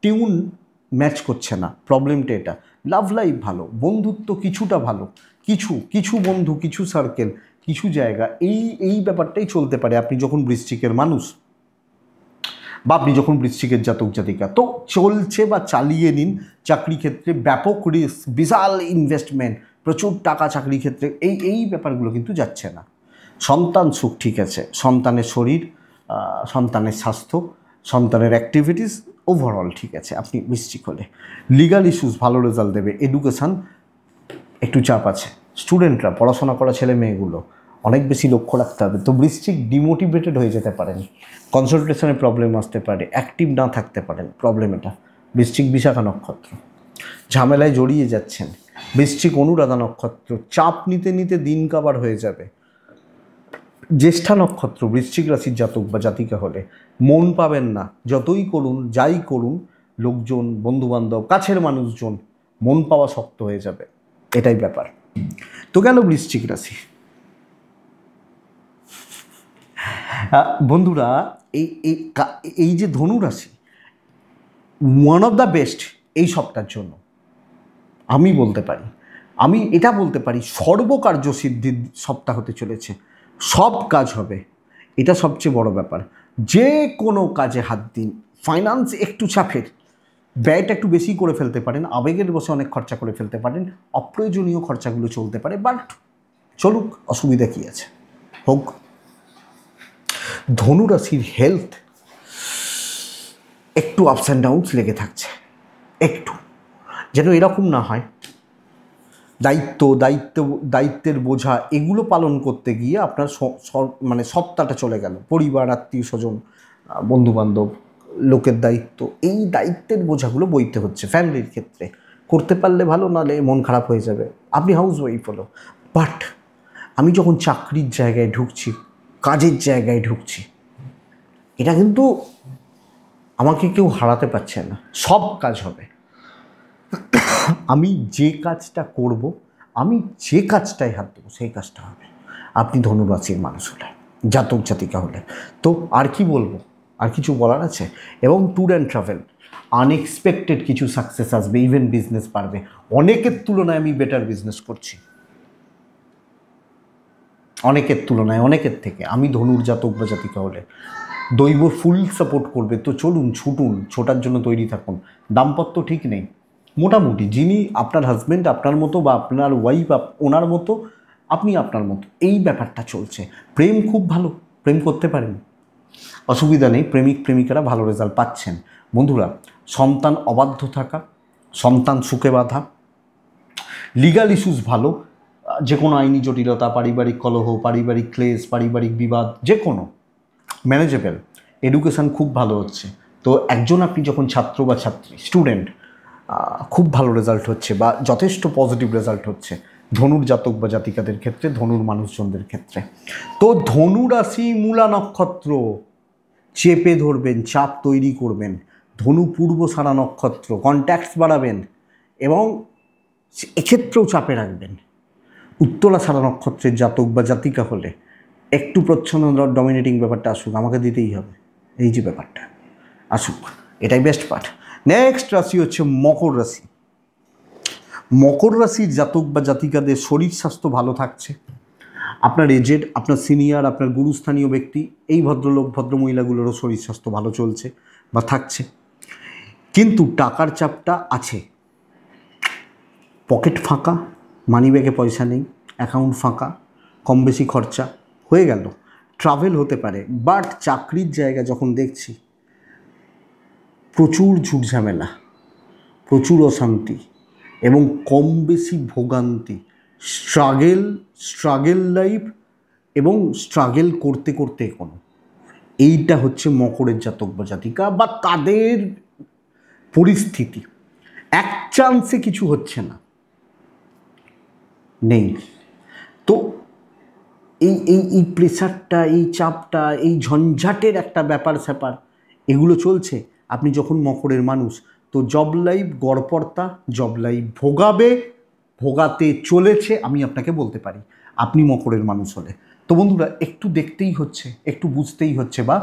টিউন ম্যাচ করছে না, প্রবলেমটা এটা। লাভ লাইফ ভালো, বন্ধুত্ব কিছুটা ভালো, কিছু কিছু বন্ধু, কিছু সার্কেল, কিছু জায়গা, এই ব্যাপারটাই চলতে পারে আপনি যখন বৃশ্চিকের মানুষ বা আপনি যখন বৃশ্চিকের জাতক জাতিকা। তো চলছে বা চালিয়ে নিন। চাকরি ক্ষেত্রে ব্যাপক রিস্ক, বিশাল ইনভেস্টমেন্ট, প্রচুর টাকা চাকরি ক্ষেত্রে, এই ব্যাপারগুলো কিন্তু যাচ্ছে না। সন্তান সুখ ঠিক আছে, সন্তানের শরীর, সন্তানের স্বাস্থ্য, সন্তানের অ্যাক্টিভিটিস ওভারঅল ঠিক আছে আপনি বৃশ্চিক হলে। লিগাল ইস্যুস ভালো রেজাল্ট দেবে, এডুকেশান একটু চাপ আছে, স্টুডেন্টরা, পড়াশোনা করা ছেলে মেয়েগুলো অনেক বেশি লক্ষ্য রাখতে হবে। তো বৃশ্চিক ডিমোটিভেটেড হয়ে যেতে পারেন, কনসেন্ট্রেশনে প্রবলেম আসতে পারে, অ্যাক্টিভ না থাকতে পারেন, প্রবলেম এটা। বৃশ্চিক বিশাখা নক্ষত্র, ঝামেলায় জড়িয়ে যাচ্ছেন। বৃশ্চিক অনুরাধা নক্ষত্র, চাপ নিতে নিতে দিন কাবার হয়ে যাবে। জ্যেষ্ঠা নক্ষত্র, বৃশ্চিক রাশির জাতক বা জাতিকা হলে মন পাবেন না, যতই করুন যাই করুন, লোকজন, বন্ধুবান্ধব, কাছের মানুষজন, মন পাওয়া শক্ত হয়ে যাবে, এটাই ব্যাপার। তো গেল বৃশ্চিক রাশি। বন্ধুরা, এই এই যে ধনু রাশি, ওয়ান অফ দ্য বেস্ট এই সপ্তাহের জন্য আমি বলতে পারি, আমি এটা বলতে পারি সর্বকার্য সিদ্ধির সপ্তাহ হতে চলেছে, সব কাজ হবে, এটা সবচেয়ে বড় ব্যাপার। যে কোনো কাজে হাত দিন, ফাইন্যান্স একটু চাপের, ব্যয়টা একটু বেশি করে ফেলতে পারেন, আবেগের বসে অনেক খরচা করে ফেলতে পারেন, অপ্রয়োজনীয় খরচাগুলো চলতে পারে, বাট চলুক, অসুবিধা কী আছে, হোক। ধনুরাশির হেলথ একটু আপস অ্যান্ড ডাউনস লেগে থাকছে, একটু, যেন এরকম না হয় দায়িত্ব দায়িত্ব দায়িত্বের বোঝা এগুলো পালন করতে গিয়ে আপনার মানে সত্তাটা চলে গেল। পরিবার, আত্মীয় স্বজন, বন্ধুবান্ধব, লোকের দায়িত্ব, এই দায়িত্বের বোঝাগুলো বইতে হচ্ছে ফ্যামিলির ক্ষেত্রে। করতে পারলে ভালো, নাহলে মন খারাপ হয়ে যাবে। আপনি হাউস ওয়াইফ হলো, বাট আমি যখন চাকরির জায়গায় ঢুকছি, কাজের জায়গায় ঢুকছি, এটা কিন্তু আমাকে কেউ হারাতে পারছে না। সব কাজ হবে, আমি যে কাজটা করব, আমি যে কাজটাই হাত দেবো সেই কাজটা হবে। আপনি ধনুরাশির মানুষ হলে, জাতক জাতিকা হলে, তো আর কি বলবো, আর কিছু বলার আছে? এবং ট্যুর অ্যান্ড ট্রাভেল, আনএক্সপেক্টেড কিছু সাকসেস আসবে, ইভেন বিজনেস পারবে। অনেকের তুলনায় আমি বেটার বিজনেস করছি, অনেকের তুলনায়, অনেকের থেকে। আমি ধনুর জাতক বা জাতিকা হলে দৈব ফুল সাপোর্ট করবে, তো চলুন, ছুটুন, ছোটার জন্য তৈরি থাকুন। দাম্পত্য ঠিক নেই, মোটামুটি যিনি আপনার হাজব্যান্ড আপনার মতো, বা আপনার ওয়াইফ ওনার মতো, আপনি আপনার মতো, এই ব্যাপারটা চলছে। প্রেম খুব ভালো, প্রেম করতে পারেন, অসুবিধা নেই, প্রেমিক প্রেমিকারা ভালো রেজাল্ট পাচ্ছেন। বন্ধুরা, সন্তান অবাধ্য থাকা, সন্তান সুখে বাঁধা, লিগাল ইস্যুস ভালো, যে কোনো আইনি জটিলতা, পারিবারিক কলহ, পারিবারিক ক্লেশ, পারিবারিক বিবাদ, যে কোনো ম্যানেজেবল। এডুকেশান খুব ভালো হচ্ছে। তো একজন, আপনি যখন ছাত্র বা ছাত্রী, স্টুডেন্ট, খুব ভালো রেজাল্ট হচ্ছে বা যথেষ্ট পজিটিভ রেজাল্ট হচ্ছে ধনুর জাতক বা জাতিকাদের ক্ষেত্রে, ধনুর মানুষজনদের ক্ষেত্রে। তো ধনু রাশি, মূলা নক্ষত্র, চেপে ধরবেন, চাপ তৈরি করবেন। ধনু পূর্ব সারা নক্ষত্র, কন্ট্যাক্টস বাড়াবেন এবং এক্ষেত্রেও চাপে রাখবেন। উত্তরা সারা নক্ষত্রের জাতক বা জাতিকা হলে একটু প্রচ্ছন্ন ডমিনেটিং ব্যাপারটা আসুক, আমাকে দিতেই হবে, এই যে ব্যাপারটা আসুক, এটাই বেস্ট পার্ট। নেক্সট রাশি হচ্ছে মকর রাশি। মকর রাশির জাতক বা জাতিকাদের শরীর স্বাস্থ্য ভালো থাকছে। আপনার এজেড, আপনার সিনিয়র, আপনার গুরুস্থানীয় ব্যক্তি, এই ভদ্রলোক ভদ্রমহিলাগুলোরও শরীর স্বাস্থ্য ভালো চলছে বা থাকছে। কিন্তু টাকার চাপটা আছে, পকেট ফাঁকা, মানিব্যাগে পয়সা নেই, অ্যাকাউন্ট ফাঁকা, কম বেশি খরচা হয়ে গেল। ট্রাভেল হতে পারে, বাট চাকরির জায়গা যখন দেখছি, প্রচুর ঝুটঝামেলা, প্রচুর অশান্তি এবং কম বেশি ভোগান্তি, স্ট্রাগেল লাইফ, এবং স্ট্রাগেল করতে করতে কোনো, এইটা হচ্ছে মকরের জাতক বা জাতিকা বা তাদের পরিস্থিতি। এক চান্সে কিছু হচ্ছে না, নেই। তো এই এই এই প্রেশারটা, এই চাপটা, এই ঝঞ্ঝাটের একটা ব্যাপার স্যাপার, এগুলো চলছে। আপনি যখন মকরের মানুষ, তো জব লাইফ গড়পড়তা, জব লাইফ ভোগাবে, ভোগাতে চলেছে, আমি আপনাকে বলতে পারি, আপনি মকরের মানুষ হলে। তো বন্ধুরা, একটু দেখতেই হচ্ছে, একটু বুঝতেই হচ্ছে, বা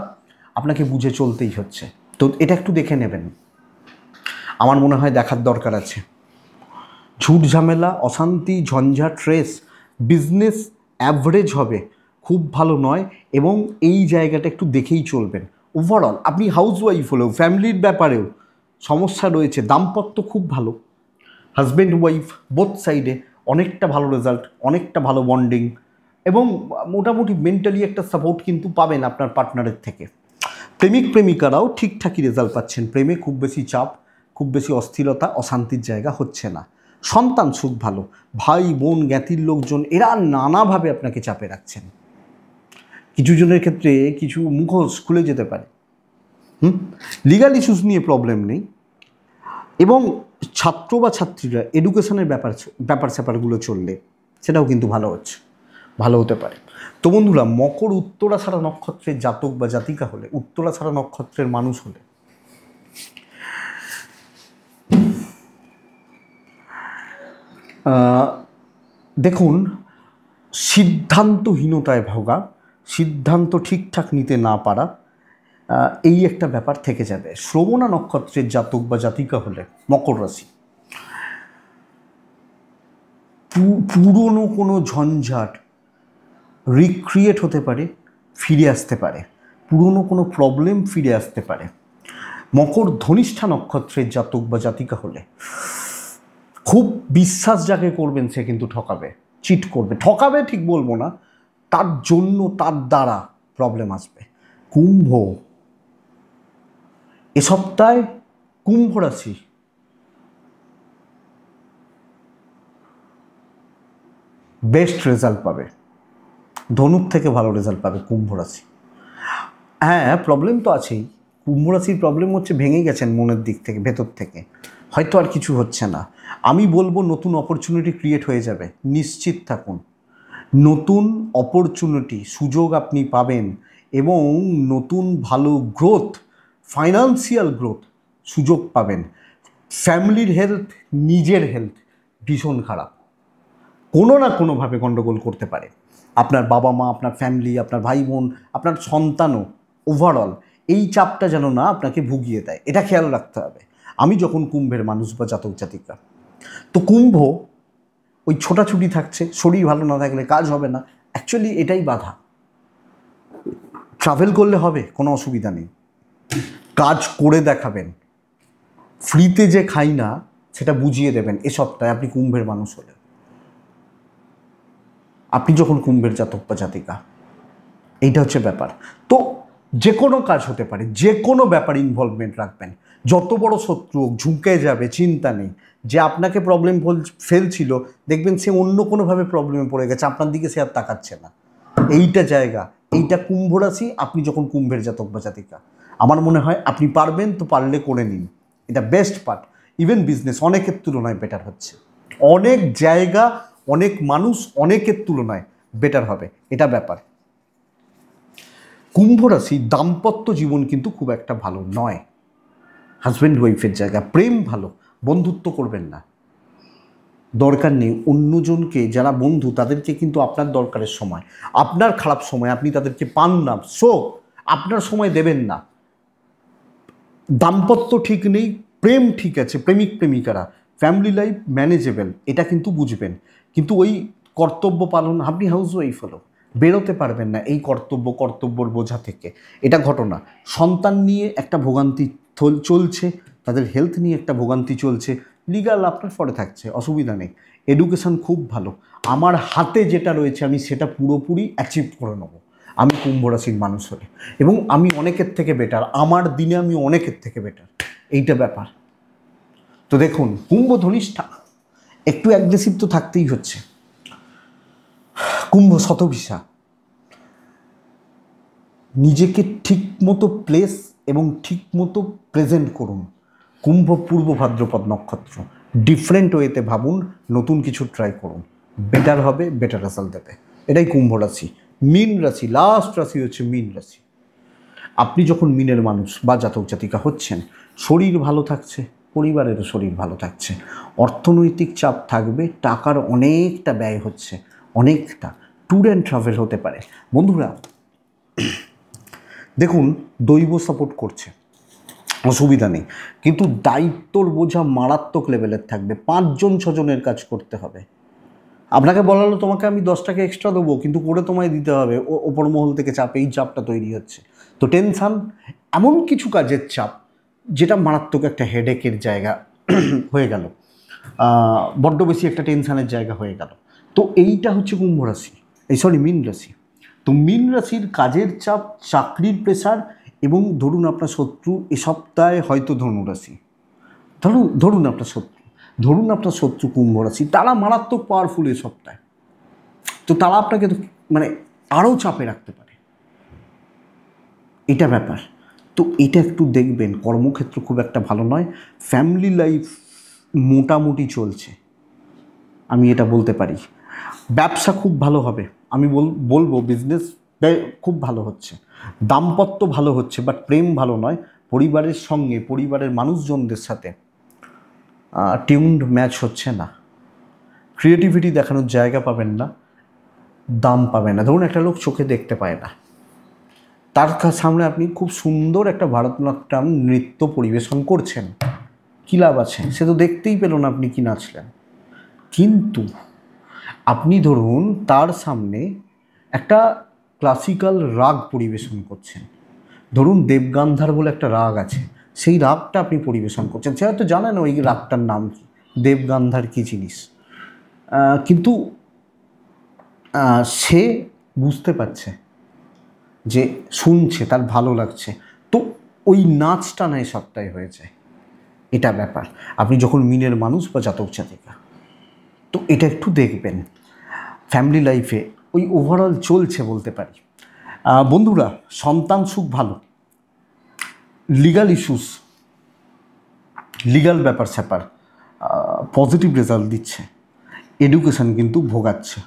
আপনাকে বুঝে চলতেই হচ্ছে। তো এটা একটু দেখে নেবেন, আমার মনে হয় দেখার দরকার আছে। ঝুট ঝামেলা, অশান্তি, ঝঞ্ঝাট, স্ট্রেস, বিজনেস অ্যাভারেজ হবে, খুব ভালো নয়, এবং এই জায়গাটা একটু দেখেই চলবেন। ওভারঅল আপনি হাউস ওয়াইফ হলেও, ফ্যামিলির ব্যাপারেও সমস্যা রয়েছে। দাম্পত্য খুব ভালো, হাজব্যান্ড ওয়াইফ বোথ সাইডে অনেকটা ভালো রেজাল্ট, অনেকটা ভালো বন্ডিং, এবং মোটামুটি মেন্টালি একটা সাপোর্ট কিন্তু পাবেন আপনার পার্টনারের থেকে। প্রেমিক প্রেমিকারাও ঠিকঠাকই রেজাল্ট পাচ্ছেন, প্রেমে খুব বেশি চাপ, খুব বেশি অস্থিরতা, অশান্তির জায়গা হচ্ছে না। সন্তান সুখ ভালো, ভাই বোন জ্ঞাতির লোকজন এরা নানাভাবে আপনাকে চাপে রাখছেন। কিছু জনের ক্ষেত্রে কিছু মুখোশ খুলে যেতে পারে। লিগাল ইস্যুস নিয়ে প্রবলেম নেই, এবং ছাত্র বা ছাত্রীরা এডুকেশনের ব্যাপার স্যাপারগুলো চললে সেটাও কিন্তু ভালো হচ্ছে, ভালো হতে পারে। তো বন্ধুরা, মকর উত্তরা ছাড়া নক্ষত্রের জাতক বা জাতিকা হলে, উত্তরা ছাড়া নক্ষত্রের মানুষ হলে, দেখুন, সিদ্ধান্তহীনতায় ভোগা, সিদ্ধান্ত ঠিকঠাক নিতে না পারা, এই একটা ব্যাপার থেকে যাবে। শ্রবণা নক্ষত্রের জাতক বা জাতিকা হলে মকর রাশি, পুরনো কোনো ঝঞ্ঝাট রিক্রিয়েট হতে পারে, ফিরে আসতে পারে, পুরনো কোনো প্রবলেম ফিরে আসতে পারে। মকর ধনিষ্ঠা নক্ষত্রের জাতক বা জাতিকা হলে খুব বিশ্বাস যাকে করবেন সে কিন্তু ঠকাবে, চিট করবে, ঠকাবে ঠিক বলবো না, তার জন্য তার দ্বারা প্রবলেম আসবে। কুম্ভ, এ সপ্তাহে কুম্ভ রাশি বেস্ট রেজাল্ট পাবে, ধনুর থেকে ভালো রেজাল্ট পাবে কুম্ভ রাশি। হ্যাঁ, প্রবলেম তো আছেই। কুম্ভ রাশির প্রবলেম হচ্ছে ভেঙে গেছেন মনের দিক থেকে, ভেতর থেকে হয়তো আর কিছু হচ্ছে না। আমি বলবো নতুন অপরচুনিটি ক্রিয়েট হয়ে যাবে, নিশ্চিত থাকুন। নতুন অপরচুনিটি, সুযোগ আপনি পাবেন এবং নতুন ভালো গ্রোথ, ফাইন্যান্সিয়াল গ্রোথ সুযোগ পাবেন। ফ্যামিলির হেলথ, নিজের হেলথ ভীষণ খারাপ, কোনো না কোনোভাবে গণ্ডগোল করতে পারে। আপনার বাবা মা, আপনার ফ্যামিলি, আপনার ভাই বোন, আপনার সন্তানও, ওভারঅল এই চাপটা যেন না আপনাকে ভুগিয়ে দেয়, এটা খেয়াল রাখতে হবে। আমি যখন কুম্ভের মানুষ বা জাতক জাতিকা, তো কুম্ভ ওই ছোটাছুটি থাকছে, শরীর ভালো না থাকলে কাজ হবে না, অ্যাকচুয়ালি এটাই বাধা। ট্রাভেল করলে হবে, কোনো অসুবিধা নেই, কাজ করে দেখাবেন, ফ্রিতে যে খাই না সেটা বুঝিয়ে দেবেন এ সপ্তাহে আপনি কুম্ভের মানুষ হলে। আপনি যখন কুম্ভের জাতক বা জাতিকা, এইটা হচ্ছে ব্যাপার। তো যে কোনো কাজ হতে পারে, যে কোনো ব্যাপারে ইনভলভমেন্ট রাখবেন। যত বড় শত্রু ঝুঁকে যাবে, চিন্তা নেই। যে আপনাকে প্রবলেম ফেলছিল, দেখবেন সে অন্য কোনোভাবে প্রবলেমে পড়ে গেছে, আপনার দিকে সে আর তাকাচ্ছে না। এইটা জায়গা, এইটা কুম্ভ রাশি। আপনি যখন কুম্ভের জাতক বা জাতিকা, আমার মনে হয় আপনি পারবেন, তো পারলে করে নিন, এটা বেস্ট পার্ট। ইভেন বিজনেস অনেকের তুলনায় বেটার হচ্ছে, অনেক জায়গা, অনেক মানুষ অনেকের তুলনায় বেটার হবে, এটা ব্যাপার। কুম্ভ রাশি দাম্পত্য জীবন কিন্তু খুব একটা ভালো নয়। হাজব্যান্ড ওয়াইফের জায়গা, প্রেম ভালো, বন্ধুত্ব করবেন না, দরকার নেই। অন্যজনকে যারা বন্ধু তাদেরকে কিন্তু আপনার দরকারের সময়, আপনার খারাপ সময় আপনি তাদেরকে পান না, সো আপনার সময় দেবেন না। দাম্পত্য ঠিক নেই, প্রেম ঠিক আছে, প্রেমিক প্রেমিকারা, ফ্যামিলি লাইফ ম্যানেজেবল, এটা কিন্তু বুঝবেন। কিন্তু ওই কর্তব্য পালন, আপনি হাউস ওয়াইফ হলো, বেরোতে পারবেন না এই কর্তব্যর বোঝা থেকে, এটা ঘটনা। সন্তান নিয়ে একটা ভোগান্তি চলছে, তাদের হেলথ নিয়ে একটা ভোগান্তি চলছে, লিগাল আপনার পরে থাকছে, অসুবিধা নেই। এডুকেশন খুব ভালো, আমার হাতে যেটা রয়েছে আমি সেটা পুরোপুরি অ্যাচিভ করে নেবো আমি কুম্ভ রাশির মানুষ হলে, এবং আমি অনেকের থেকে বেটার, আমার দিনে আমি অনেকের থেকে বেটার, এইটা ব্যাপার। তো দেখুন, কুম্ভ ধনিষ্ঠা একটু অ্যাগ্রেসিভ তো থাকতেই হচ্ছে। কুম্ভ শতভিসা, নিজেকে ঠিক মতো প্লেস এবং ঠিক মতো প্রেজেন্ট করুন। কুম্ভ পূর্ব ভাদ্রপদ নক্ষত্র, ডিফারেন্ট ওয়েতে ভাবুন, নতুন কিছু ট্রাই করুন, বেটার হবে, বেটার রেজাল্ট দেবে, এটাই কুম্ভ রাশি। মীন রাশি, লাস্ট রাশি হচ্ছে মীন রাশি। আপনি যখন মীনের মানুষ বা জাতক জাতিকা হচ্ছেন, শরীর ভালো থাকছে, পরিবারেরও শরীর ভালো থাকছে, অর্থনৈতিক চাপ থাকবে, টাকার অনেকটা ব্যয় হচ্ছে, অনেকটা ট্যুর অ্যান্ড ট্রাভেল হতে পারে। বন্ধুরা দেখুন, দৈব সাপোর্ট করছে, অসুবিধা নেই, কিন্তু দায়িত্বর বোঝা মারাত্মক লেভেলের থাকবে, 5-6জনের কাজ করতে হবে। আপনাকে বলা হলো তোমাকে আমি 10 টাকা এক্সট্রা দেবো, কিন্তু করে তোমায় দিতে হবে, ওপর মহল থেকে চাপ, এই চাপটা তৈরি হচ্ছে। তো টেনশান, এমন কিছু কাজের চাপ যেটা মারাত্মক একটা হেডেকের জায়গা হয়ে গেল, বড্ড বেশি একটা টেনশানের জায়গা হয়ে গেল। তো এইটা হচ্ছে কুম্ভ রাশি, মীন রাশি। তো মীন রাশির কাজের চাপ, চাকরির প্রেশার, এবং ধরুন আপনার শত্রু এ সপ্তাহে হয়তো ধনু রাশি, ধরুন আপনার শত্রু কুম্ভ রাশি, তারা মারাত্মক পাওয়ারফুল এ সপ্তাহে, তো তারা আপনাকে তো মানে আরও চাপে রাখতে পারে, এটা ব্যাপার। তো এটা একটু দেখবেন, কর্মক্ষেত্র খুব একটা ভালো নয়, ফ্যামিলি লাইফ মোটামুটি চলছে, আমি এটা বলতে পারি। ব্যবসা খুব ভালো হবে, আমি বলবো বিজনেস খুব ভালো হচ্ছে, দাম্পত্য ভালো হচ্ছে, বাট প্রেম ভালো নয়। পরিবারের সঙ্গে, পরিবারের মানুষজনদের সাথে টিউনড ম্যাচ হচ্ছে না, ক্রিয়েটিভিটি দেখানোর জায়গা পাবেন না, দাম পাবেন না। ধরুন একটা লোক চোখে দেখতে পায় না, তার সামনে আপনি খুব সুন্দর একটা ভারতনাট্যম নৃত্য পরিবেশন করছেন, কী লাভ আছে? সে তো দেখতেই পেল না আপনি কি নাচলেন। কিন্তু আপনি ধরুন তার সামনে একটা ক্লাসিক্যাল রাগ পরিবেশন করছেন, ধরুন দেবগান্ধার বলে একটা রাগ আছে, সেই রাগটা আপনি পরিবেশন করছেন, সে হয়তো জানেন ওই রাগটার নাম কি, দেবগান্ধার কী জিনিস, কিন্তু সে বুঝতে পারছে যে শুনছে, তার ভালো লাগছে, তো ওই নাচটা নয় সপ্তাহে হয়ে যায়, এটা ব্যাপার। আপনি যখন মিনের মানুষ বা জাতক জাতিকা, তো এটা একটু দেখবেন। ফ্যামিলি লাইফে ওই ওভারঅল চলছে বলতে পারি। বন্ধুরা, সন্তান সুখ ভালো, লিগাল ইস্যুস, লিগাল ব্যাপার স্যাপার পজিটিভ রেজাল্ট দিচ্ছে। এডুকেশান কিন্তু ভোগাচ্ছে,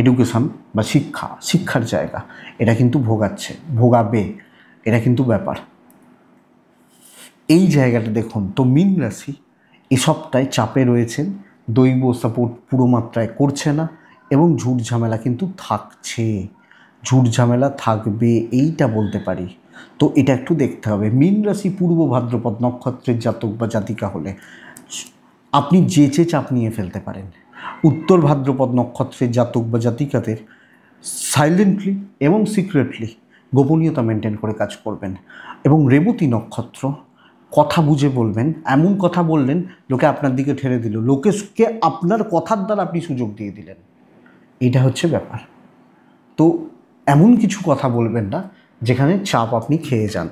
এডুকেশান বা শিক্ষার জায়গা এটা কিন্তু ভোগাচ্ছে, ভোগাবে, এটা কিন্তু ব্যাপার। এই জায়গাটা দেখুন তো, মীন রাশি এ সপ্তাহে চাপে রয়েছেন, দৈব সাপোর্ট পুরো মাত্রায় করছে না এবং ঝুট ঝামেলা কিন্তু থাকছে, ঝুট ঝামেলা থাকবে এইটা বলতে পারি। তো এটা একটু দেখতে হবে। মীন রাশি পূর্ব ভাদ্রপদ নক্ষত্রের জাতক বা জাতিকা হলে আপনি যেচে চাপ নিয়ে ফেলতে পারেন। উত্তর ভাদ্রপদ নক্ষত্রের জাতক বা জাতিকাদের সাইলেন্টলি এবং সিক্রেটলি গোপনীয়তা মেনটেন করে কাজ করবেন। এবং রেবতী নক্ষত্র কথা বুঝে বলবেন, এমন কথা বললেন লোকে আপনার দিকে ঠেলে দিল, লোকেশকে আপনার কথার দ্বারা আপনি সুযোগ দিয়ে দিলেন, এইটা হচ্ছে ব্যাপার। তো এমন কিছু কথা বলবেন না যেখানে চাপ আপনি খেয়ে যান,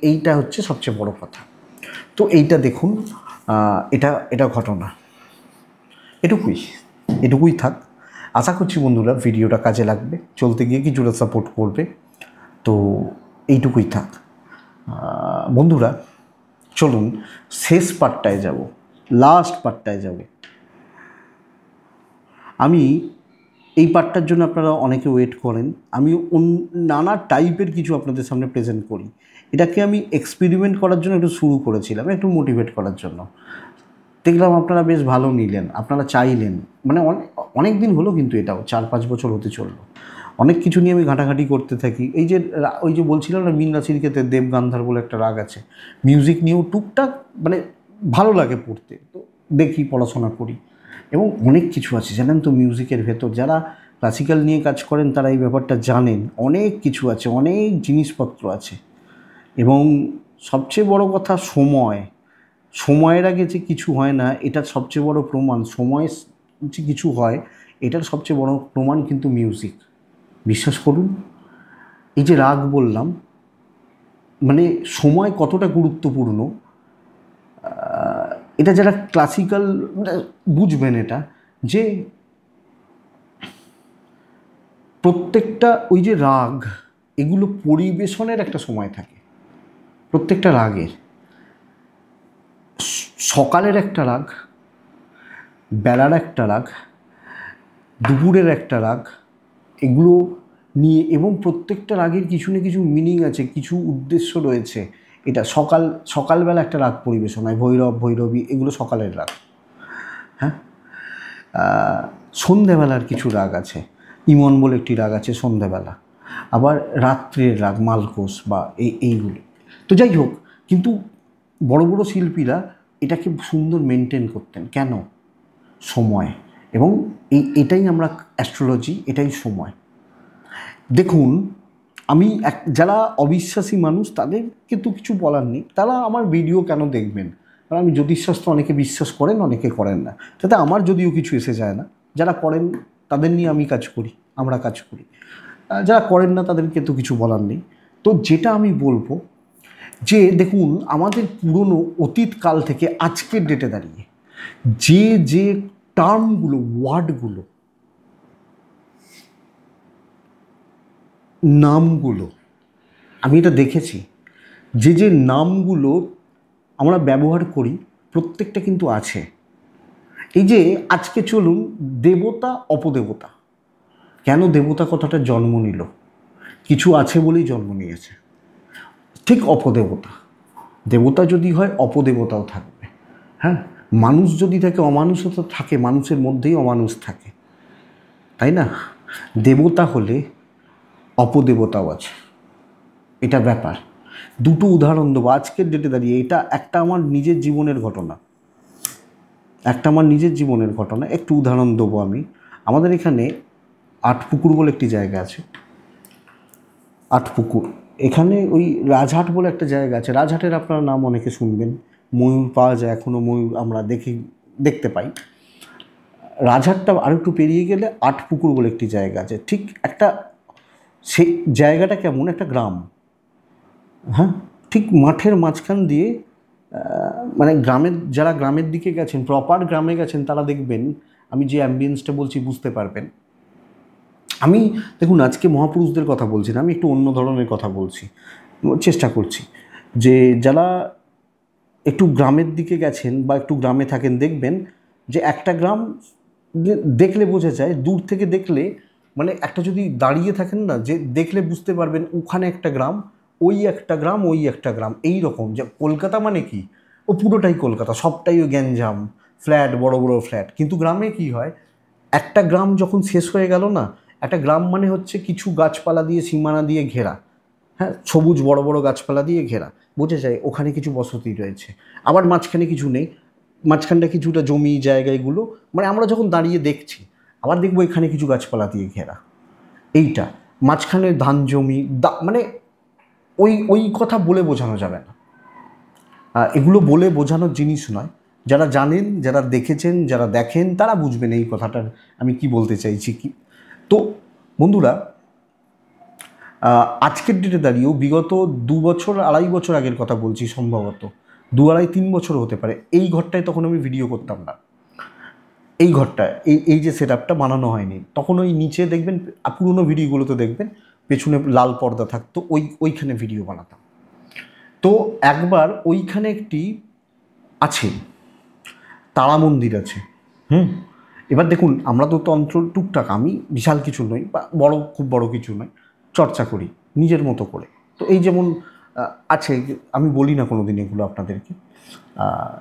এইটা হচ্ছে সবচেয়ে বড় কথা। তো এইটা দেখুন, এটা ঘটনা, এটুকুই থাক। আশা করছি বন্ধুরা ভিডিওটা কাজে লাগবে, চলতে গিয়ে কিছুটা সাপোর্ট করবে। তো এইটুকুই থাক বন্ধুরা। চলুন শেষ পার্টটায় যাব, লাস্ট পার্টটায় যাব। আমি এই পার্টটার জন্য আপনারা অনেকে ওয়েট করেন, আমি নানা টাইপের কিছু আপনাদের সামনে প্রেজেন্ট করি। এটাকে আমি এক্সপেরিমেন্ট করার জন্য একটু শুরু করেছিলাম, একটু মোটিভেট করার জন্য। দেখলাম আপনারা বেশ ভালো নিলেন, আপনারা চাইলেন, মানে অনেক দিন হলো কিন্তু, এটাও 4-5 বছর হতে চললো। অনেক কিছু নিয়ে আমি ঘাঁটাঘাঁটি করতে থাকি। ওই যে বলছিলাম না, মীন রাশির ক্ষেত্রে দেবগান্ধার বলে একটা রাগ আছে, মিউজিক নিয়েও টুকটাক মানে ভালো লাগে পড়তে, তো দেখি, পড়াশোনা করি। এবং অনেক কিছু আছে জানেন তো মিউজিকের ভেতর, যারা ক্লাসিক্যাল নিয়ে কাজ করেন তারা এই ব্যাপারটা জানেন, অনেক কিছু আছে, অনেক জিনিসপত্র আছে। এবং সবচেয়ে বড় কথা সময়ের আগে যে কিছু হয় না, এটা সবচেয়ে বড় প্রমাণ। সময় যে কিছু হয়, এটার সবচেয়ে বড় প্রমাণ কিন্তু মিউজিক। বিশ্বাস করুন, এই যে রাগ বললাম, মানে সময় কতটা গুরুত্বপূর্ণ, এটা যারা ক্লাসিক্যাল বুঝবেন, এটা যে প্রত্যেকটা ওই যে রাগ, এগুলো পরিবেশনের একটা সময় থাকে। প্রত্যেকটা রাগের সকালের একটা রাগ, বেলার একটা রাগ, দুপুরের একটা রাগ, এগুলো নিয়ে, এবং প্রত্যেকটা রাগের কিছু না কিছু মিনিং আছে, কিছু উদ্দেশ্য রয়েছে। এটা সকালবেলা একটা রাগ পরিবেশন হয়, ভৈরব ভৈরবী, এগুলো সকালের রাগ। হ্যাঁ, সন্ধেবেলার কিছু রাগ আছে, ইমন বলে একটি রাগ আছে সন্ধেবেলা, আবার রাত্রের রাগ মালকোষ বা এইগুলো। তো যাই হোক, কিন্তু বড় বড় শিল্পীরা এটাকে সুন্দর মেনটেন করতেন। কেন? সময়। এবং এটাই আমরা অ্যাস্ট্রোলজি, এটাই সময়। দেখুন, আমি যারা অবিশ্বাসী মানুষ তাদেরকে তো কিছু বলার নেই, তারা আমার ভিডিও কেন দেখবেন? কারণ আমি জ্যোতিষশাস্ত্র, অনেকে বিশ্বাস করেন, অনেকে করেন না, তাতে আমার যদিও কিছু এসে যায় না। যারা করেন তাদের নিয়ে আমি কাজ করি, আমরা কাজ করি। যারা করেন না তাদেরকে তো কিছু বলার নেই। তো যেটা আমি বলবো যে দেখুন, আমাদের পুরনো অতীতকাল থেকে আজকের ডেটে দাঁড়িয়ে যে টার্মগুলো, ওয়ার্ডগুলো, নামগুলো, আমি এটা দেখেছি, যে নামগুলো আমরা ব্যবহার করি প্রত্যেকটা কিন্তু আছে। এই যে আজকে চলুন দেবতা অপদেবতা, কেন দেবতা কথাটা জন্ম নিল? কিছু আছে বলেই জন্ম নিয়েছে। ঠিক অপদেবতা, দেবতা যদি হয় অপদেবতাও থাকবে। হ্যাঁ, মানুষ যদি থাকে, অমানুষতা থাকে, মানুষের মধ্যেই অমানুষ থাকে, তাই না? দেবতা হলে অপদেবতাও আছে, এটা ব্যাপার। দুটো উদাহরণ দেবো আজকের ডেটে দাঁড়িয়ে। এটা একটা আমার নিজের জীবনের ঘটনা, একটু উদাহরণ দেবো আমি। আমাদের এখানে আটপুকুর বলে একটি জায়গা আছে, আটপুকুর, এখানে ওই রাজহাট বলে একটা জায়গা আছে। রাজহাটের আপনারা নাম অনেকে শুনবেন, ময়ূর পাওয়া যায় এখনও, ময়ূর আমরা দেখতে পাই। রাজহাটটা আর একটু পেরিয়ে গেলে আটপুকুর বলে একটি জায়গা আছে। ঠিক একটা, সেই জায়গাটা কেমন একটা গ্রাম, হ্যাঁ, ঠিক মাঠের মাঝখান দিয়ে, মানে যারা গ্রামের দিকে গেছেন, প্রপার গ্রামে গেছেন, তারা দেখবেন আমি যে অ্যাম্বিয়েন্সটা বলছি বুঝতে পারবেন। আমি দেখুন আজকে মহাপুরুষদের কথা বলছি না, আমি একটু অন্য ধরনের কথা বলছি, চেষ্টা করছি যে যারা একটু গ্রামের দিকে গেছেন বা একটু গ্রামে থাকেন, দেখবেন যে একটা গ্রাম দেখলে বোঝা যায়, দূর থেকে দেখলে, মানে একটা যদি দাঁড়িয়ে থাকেন না, যে দেখলে বুঝতে পারবেন ওখানে একটা গ্রাম, ওই একটা গ্রাম, ওই একটা গ্রাম, এই রকম। যে কলকাতা মানে কি, ও পুরোটাই কলকাতা, সবটাই ও গ্যাঞ্জাম, ফ্ল্যাট, বড় বড় ফ্ল্যাট। কিন্তু গ্রামে কি হয়, একটা গ্রাম যখন শেষ হয়ে গেল না, একটা গ্রাম মানে হচ্ছে কিছু গাছপালা দিয়ে, সীমানা দিয়ে ঘেরা, হ্যাঁ, সবুজ বড় বড় গাছপালা দিয়ে ঘেরা, বোঝা যায় ওখানে কিছু বসতি রয়েছে। আবার মাঝখানে কিছু নেই, মাঝখানটা কিছুটা জমি জায়গা, এগুলো মানে আমরা যখন দাঁড়িয়ে দেখছি, আবার দেখবো এখানে কিছু গাছপালা দিয়ে ঘেরা, এইটা মাঝখানে ধান জমি, মানে ওই ওই কথা বলে বোঝানো যাবে না, এগুলো বলে বোঝানোর জিনিস নয়। যারা জানেন, যারা দেখেছেন, যারা দেখেন, তারা বুঝবেন এই কথাটার আমি কি বলতে চাইছি। কি তো বন্ধুরা, আজকের ডেটে দাঁড়িয়েও বিগত 2 বছর 2.5 বছর আগের কথা বলছি, সম্ভবত 2-2.5-3 বছর হতে পারে, এই ঘরটায় তখন আমি ভিডিও করতাম না। এই ঘরটায় এই যে সেট আপটা বানানো হয়নি তখন, ওই নিচে দেখবেন পুরোনো ভিডিওগুলোতে দেখবেন পেছনে লাল পর্দা থাকতো, ওইখানে ভিডিও বানাতাম। তো একবার ওইখানে একটি আছে, তারা মন্দির আছে। এবার দেখুন, আমরা তো তন্ত্র টুকটাক, আমি বিশাল কিছু নই বা খুব বড় কিছু নয়, চর্চা করি নিজের মতো করে। তো এই যেমন আছে, আমি বলি না কোনো দিন এগুলো আপনাদেরকে,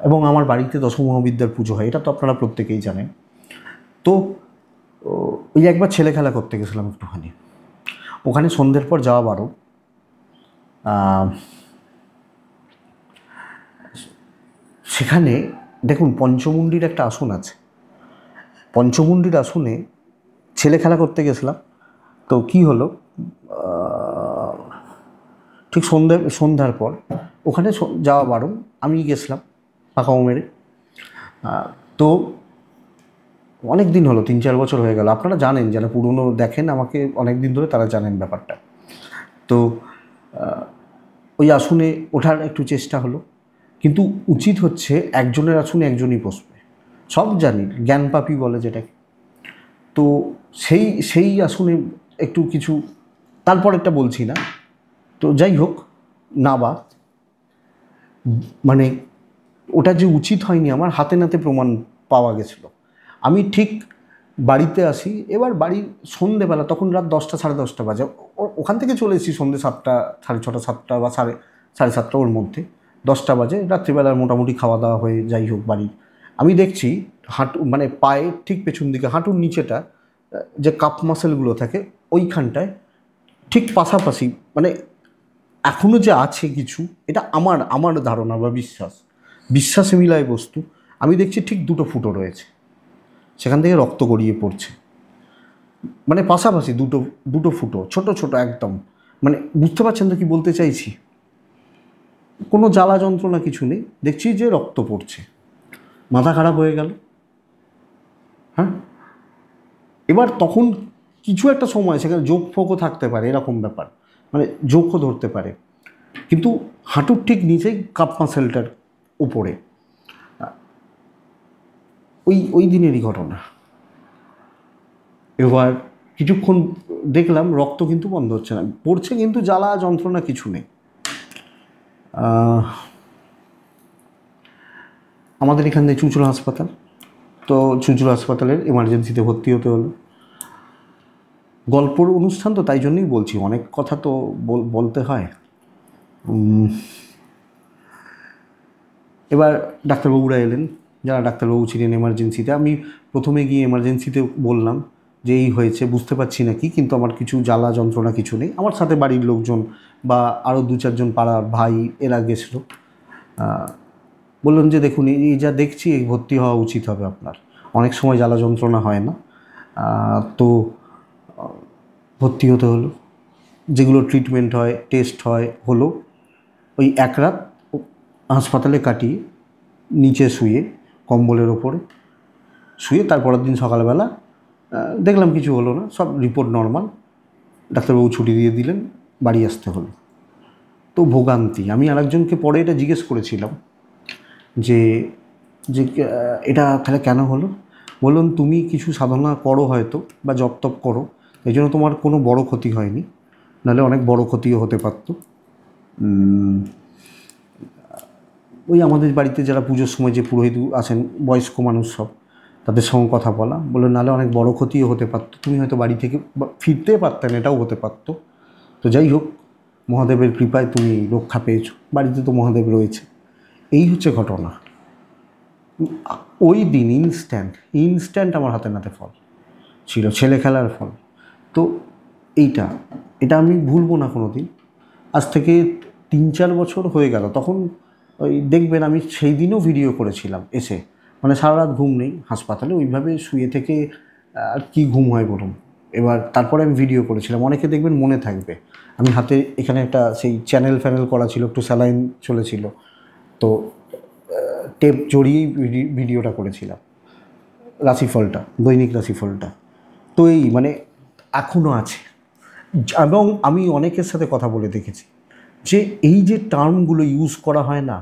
এবং আমার বাড়িতে দশমহাবিদ্যার পুজো হয়, এটা তো আপনারা প্রত্যেকেই জানেন। তো ওই একবার ছেলে খেলা করতে গেছিলাম একটুখানি, ওখানে সন্ধ্যের পর যাওয়া বারো। সেখানে দেখুন পঞ্চমুণ্ডির একটা আসন আছে, পঞ্চমুণ্ডির আসনে ছেলে খেলা করতে গেছিলাম। তো কি হলো, ঠিক সন্ধ্যার পর ওখানে যাওয়া বারণ, আমি গেছিলাম পাকাও মেরে। তো অনেক দিন হলো, 3-4 বছর হয়ে গেল, আপনারা জানেন, যারা পুরনো দেখেন আমাকে অনেক দিন ধরে, তারা জানেন ব্যাপারটা। তো ওই আসনে ওঠার একটু চেষ্টা হলো, কিন্তু উচিত হচ্ছে একজনের আসনে একজনই বসবে, সব জানি, জ্ঞানপাপী বলে যেটাকে। তো সেই আসনে একটু কিছু, তারপর একটা বলছি না, তো যাই হোক, না বা মানে ওটা যে উচিত হয়নি, আমার হাতে নাতে প্রমাণ পাওয়া গেছিলো। আমি ঠিক বাড়িতে আসি, এবার বাড়ির সন্ধেবেলা, তখন রাত 10টা 10:30 বাজে, ওখান থেকে চলে এসেছি সন্ধে 7টা 6:30 7টা বা 7:30 ওর মধ্যে, 10টা বাজে রাত্রিবেলার, মোটামুটি খাওয়া দাওয়া হয়ে যাই হোক বাড়ির। আমি দেখছি হাঁটু, মানে পায়ের ঠিক পেছন দিকে হাঁটুর নিচেটা, যে কাপ মাসেলগুলো থাকে ওইখানটায় ঠিক পাশাপাশি, মানে এখনও যে আছে কিছু, এটা আমার ধারণা বা বিশ্বাসে মিলায় বস্তু, আমি দেখছি ঠিক 2টো ফুটো রয়েছে, সেখান থেকে রক্ত গড়িয়ে পড়ছে, মানে পাশাপাশি দুটো ফুটো, ছোট ছোট একদম, মানে বুঝতে পারছেন তো কি বলতে চাইছি, কোনো জ্বালা যন্ত্রণা কিছু নেই, দেখছি যে রক্ত পড়ছে, মাথা খারাপ হয়ে গেল। হ্যাঁ, এবার তখন কিছু একটা সময় সেখানে যোগ ফোকও থাকতে পারে, এরকম ব্যাপার, মানে যোগও ধরতে পারে, কিন্তু হাঁটুর ঠিক নিচেই কাপ মাসেলটার উপরে, ওই দিনেরই ঘটনা। এবার কিছুক্ষণ দেখলাম রক্ত কিন্তু বন্ধ হচ্ছে না, পড়ছে, কিন্তু জ্বালা যন্ত্রণা কিছু নেই। আমাদের এখান থেকে চুঁচুড়া হাসপাতাল, তো চুঁচুড়া হাসপাতালের এমার্জেন্সিতে ভর্তি হতে হলো। গল্পর অনুষ্ঠান তো, তাই জন্যই বলছি, অনেক কথা তো বলতে হয়। এবার ডাক্তারবাবুরা এলেন, যারা ডাক্তারবাবু ছিলেন এমার্জেন্সিতে। আমি প্রথমে গিয়ে এমার্জেন্সিতে বললাম যে এই হয়েছে, বুঝতে পারছি না কি, কিন্তু আমার কিছু জ্বালা যন্ত্রণা কিছু নেই। আমার সাথে বাড়ির লোকজন বা আরও 2-4 জন পাড়ার ভাই এরা গেছিলো। বললেন যে দেখুন, এই যা দেখছি, এই ভর্তি হওয়া উচিত হবে আপনার, অনেক সময় জ্বালা যন্ত্রণা হয় না। তো ভর্তি হতে হলো, যেগুলো ট্রিটমেন্ট হয়, টেস্ট হয়, হলো। ওই এক রাত হাসপাতালে কাটিয়ে, নিচে শুয়ে, কম্বলের ওপরে শুয়ে, তারপরের দিন সকালবেলা দেখলাম কিছু হলো না, সব রিপোর্ট নর্মাল, ডাক্তারবাবু ছুটি দিয়ে দিলেন, বাড়ি আসতে হলো। তো ভোগান্তি। আমি আরেকজনকে পরে এটা জিজ্ঞেস করেছিলাম যে এটা তাহলে কেন হলো। বললাম, তুমি কিছু সাধনা করো হয়তো, বা জপ তপ করো, এই জন্য তোমার কোনো বড় ক্ষতি হয়নি, নাহলে অনেক বড় ক্ষতিও হতে পারত। ওই আমাদের বাড়িতে যারা পুজোর সময় যে পুরোহিত আছেন, বয়স্ক মানুষ সব, তাদের সঙ্গে কথা বলে নাহলে অনেক বড় ক্ষতিও হতে পারতো, তুমি হয়তো বাড়ি থেকে ফিরতে পারতেন, এটাও হতে পারতো। তো যাই হোক, মহাদেবের কৃপায় তুমি রক্ষা পেয়েছো, বাড়িতে তো মহাদেব রয়েছে। এই হচ্ছে ঘটনা। ওই দিন ইনস্ট্যান্ট আমার হাতে নাতে ফল ছিল, ছেলে খেলার ফল। তো এটা আমি ভুলবো না কোনো দিন। আজ থেকে 3-4 বছর হয়ে গেল। তখন ওই দেখবেন আমি সেই দিনও ভিডিও করেছিলাম এসে, মানে সারা রাত ঘুম নেই হাসপাতালে, ওইভাবে শুয়ে থেকে আর কি ঘুম হয় বলুন। এবার তারপরে আমি ভিডিও করেছিলাম, অনেকে দেখবেন মনে থাকবে। আমি হাতে এখানে একটা সেই চ্যানেল ফ্যানেল করা ছিল, একটু স্যালাইন চলেছিল, তো টেপ জড়িয়েই ভিডিওটা করেছিলাম, রাশিফলটা, দৈনিক রাশিফলটা। তো এই মানে এখনও আছে। এবং আমি অনেকের সাথে কথা বলে দেখেছি যে এই যে টার্মগুলো ইউজ করা হয় না,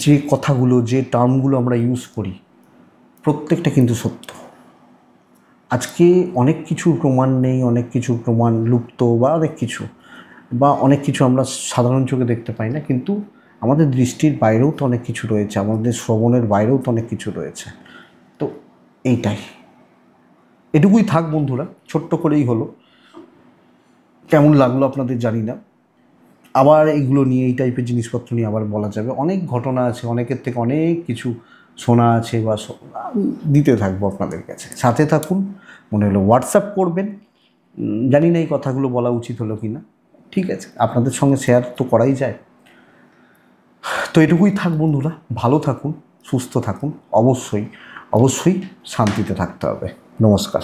যে কথাগুলো, যে টার্মগুলো আমরা ইউজ করি, প্রত্যেকটা কিন্তু সত্য। আজকে অনেক কিছুর প্রমাণ নেই, অনেক কিছুর প্রমাণ লুপ্ত, বা অনেক কিছু আমরা সাধারণ চোখে দেখতে পাই না, কিন্তু আমাদের দৃষ্টির বাইরেও তো অনেক কিছু রয়েছে, আমাদের শ্রবণের বাইরেও তো অনেক কিছু রয়েছে। তো এটুকুই থাক বন্ধুরা, ছোট্ট করেই হলো। কেমন লাগলো আপনাদের জানি না। আবার এইগুলো নিয়ে, এই টাইপের জিনিসপত্র নিয়ে আবার বলা যাবে, অনেক ঘটনা আছে, অনেকের থেকে অনেক কিছু শোনা আছে, বা দিতে থাকবো আপনাদের কাছে। সাথে থাকুন। মনে হলো হোয়াটসঅ্যাপ করবেন, জানি না এই কথাগুলো বলা উচিত হলো কি না, ঠিক আছে, আপনাদের সঙ্গে শেয়ার তো করাই যায়। তো এটুকুই থাক বন্ধুরা, ভালো থাকুন, সুস্থ থাকুন, অবশ্যই শান্তিতে থাকতে হবে। নমস্কার।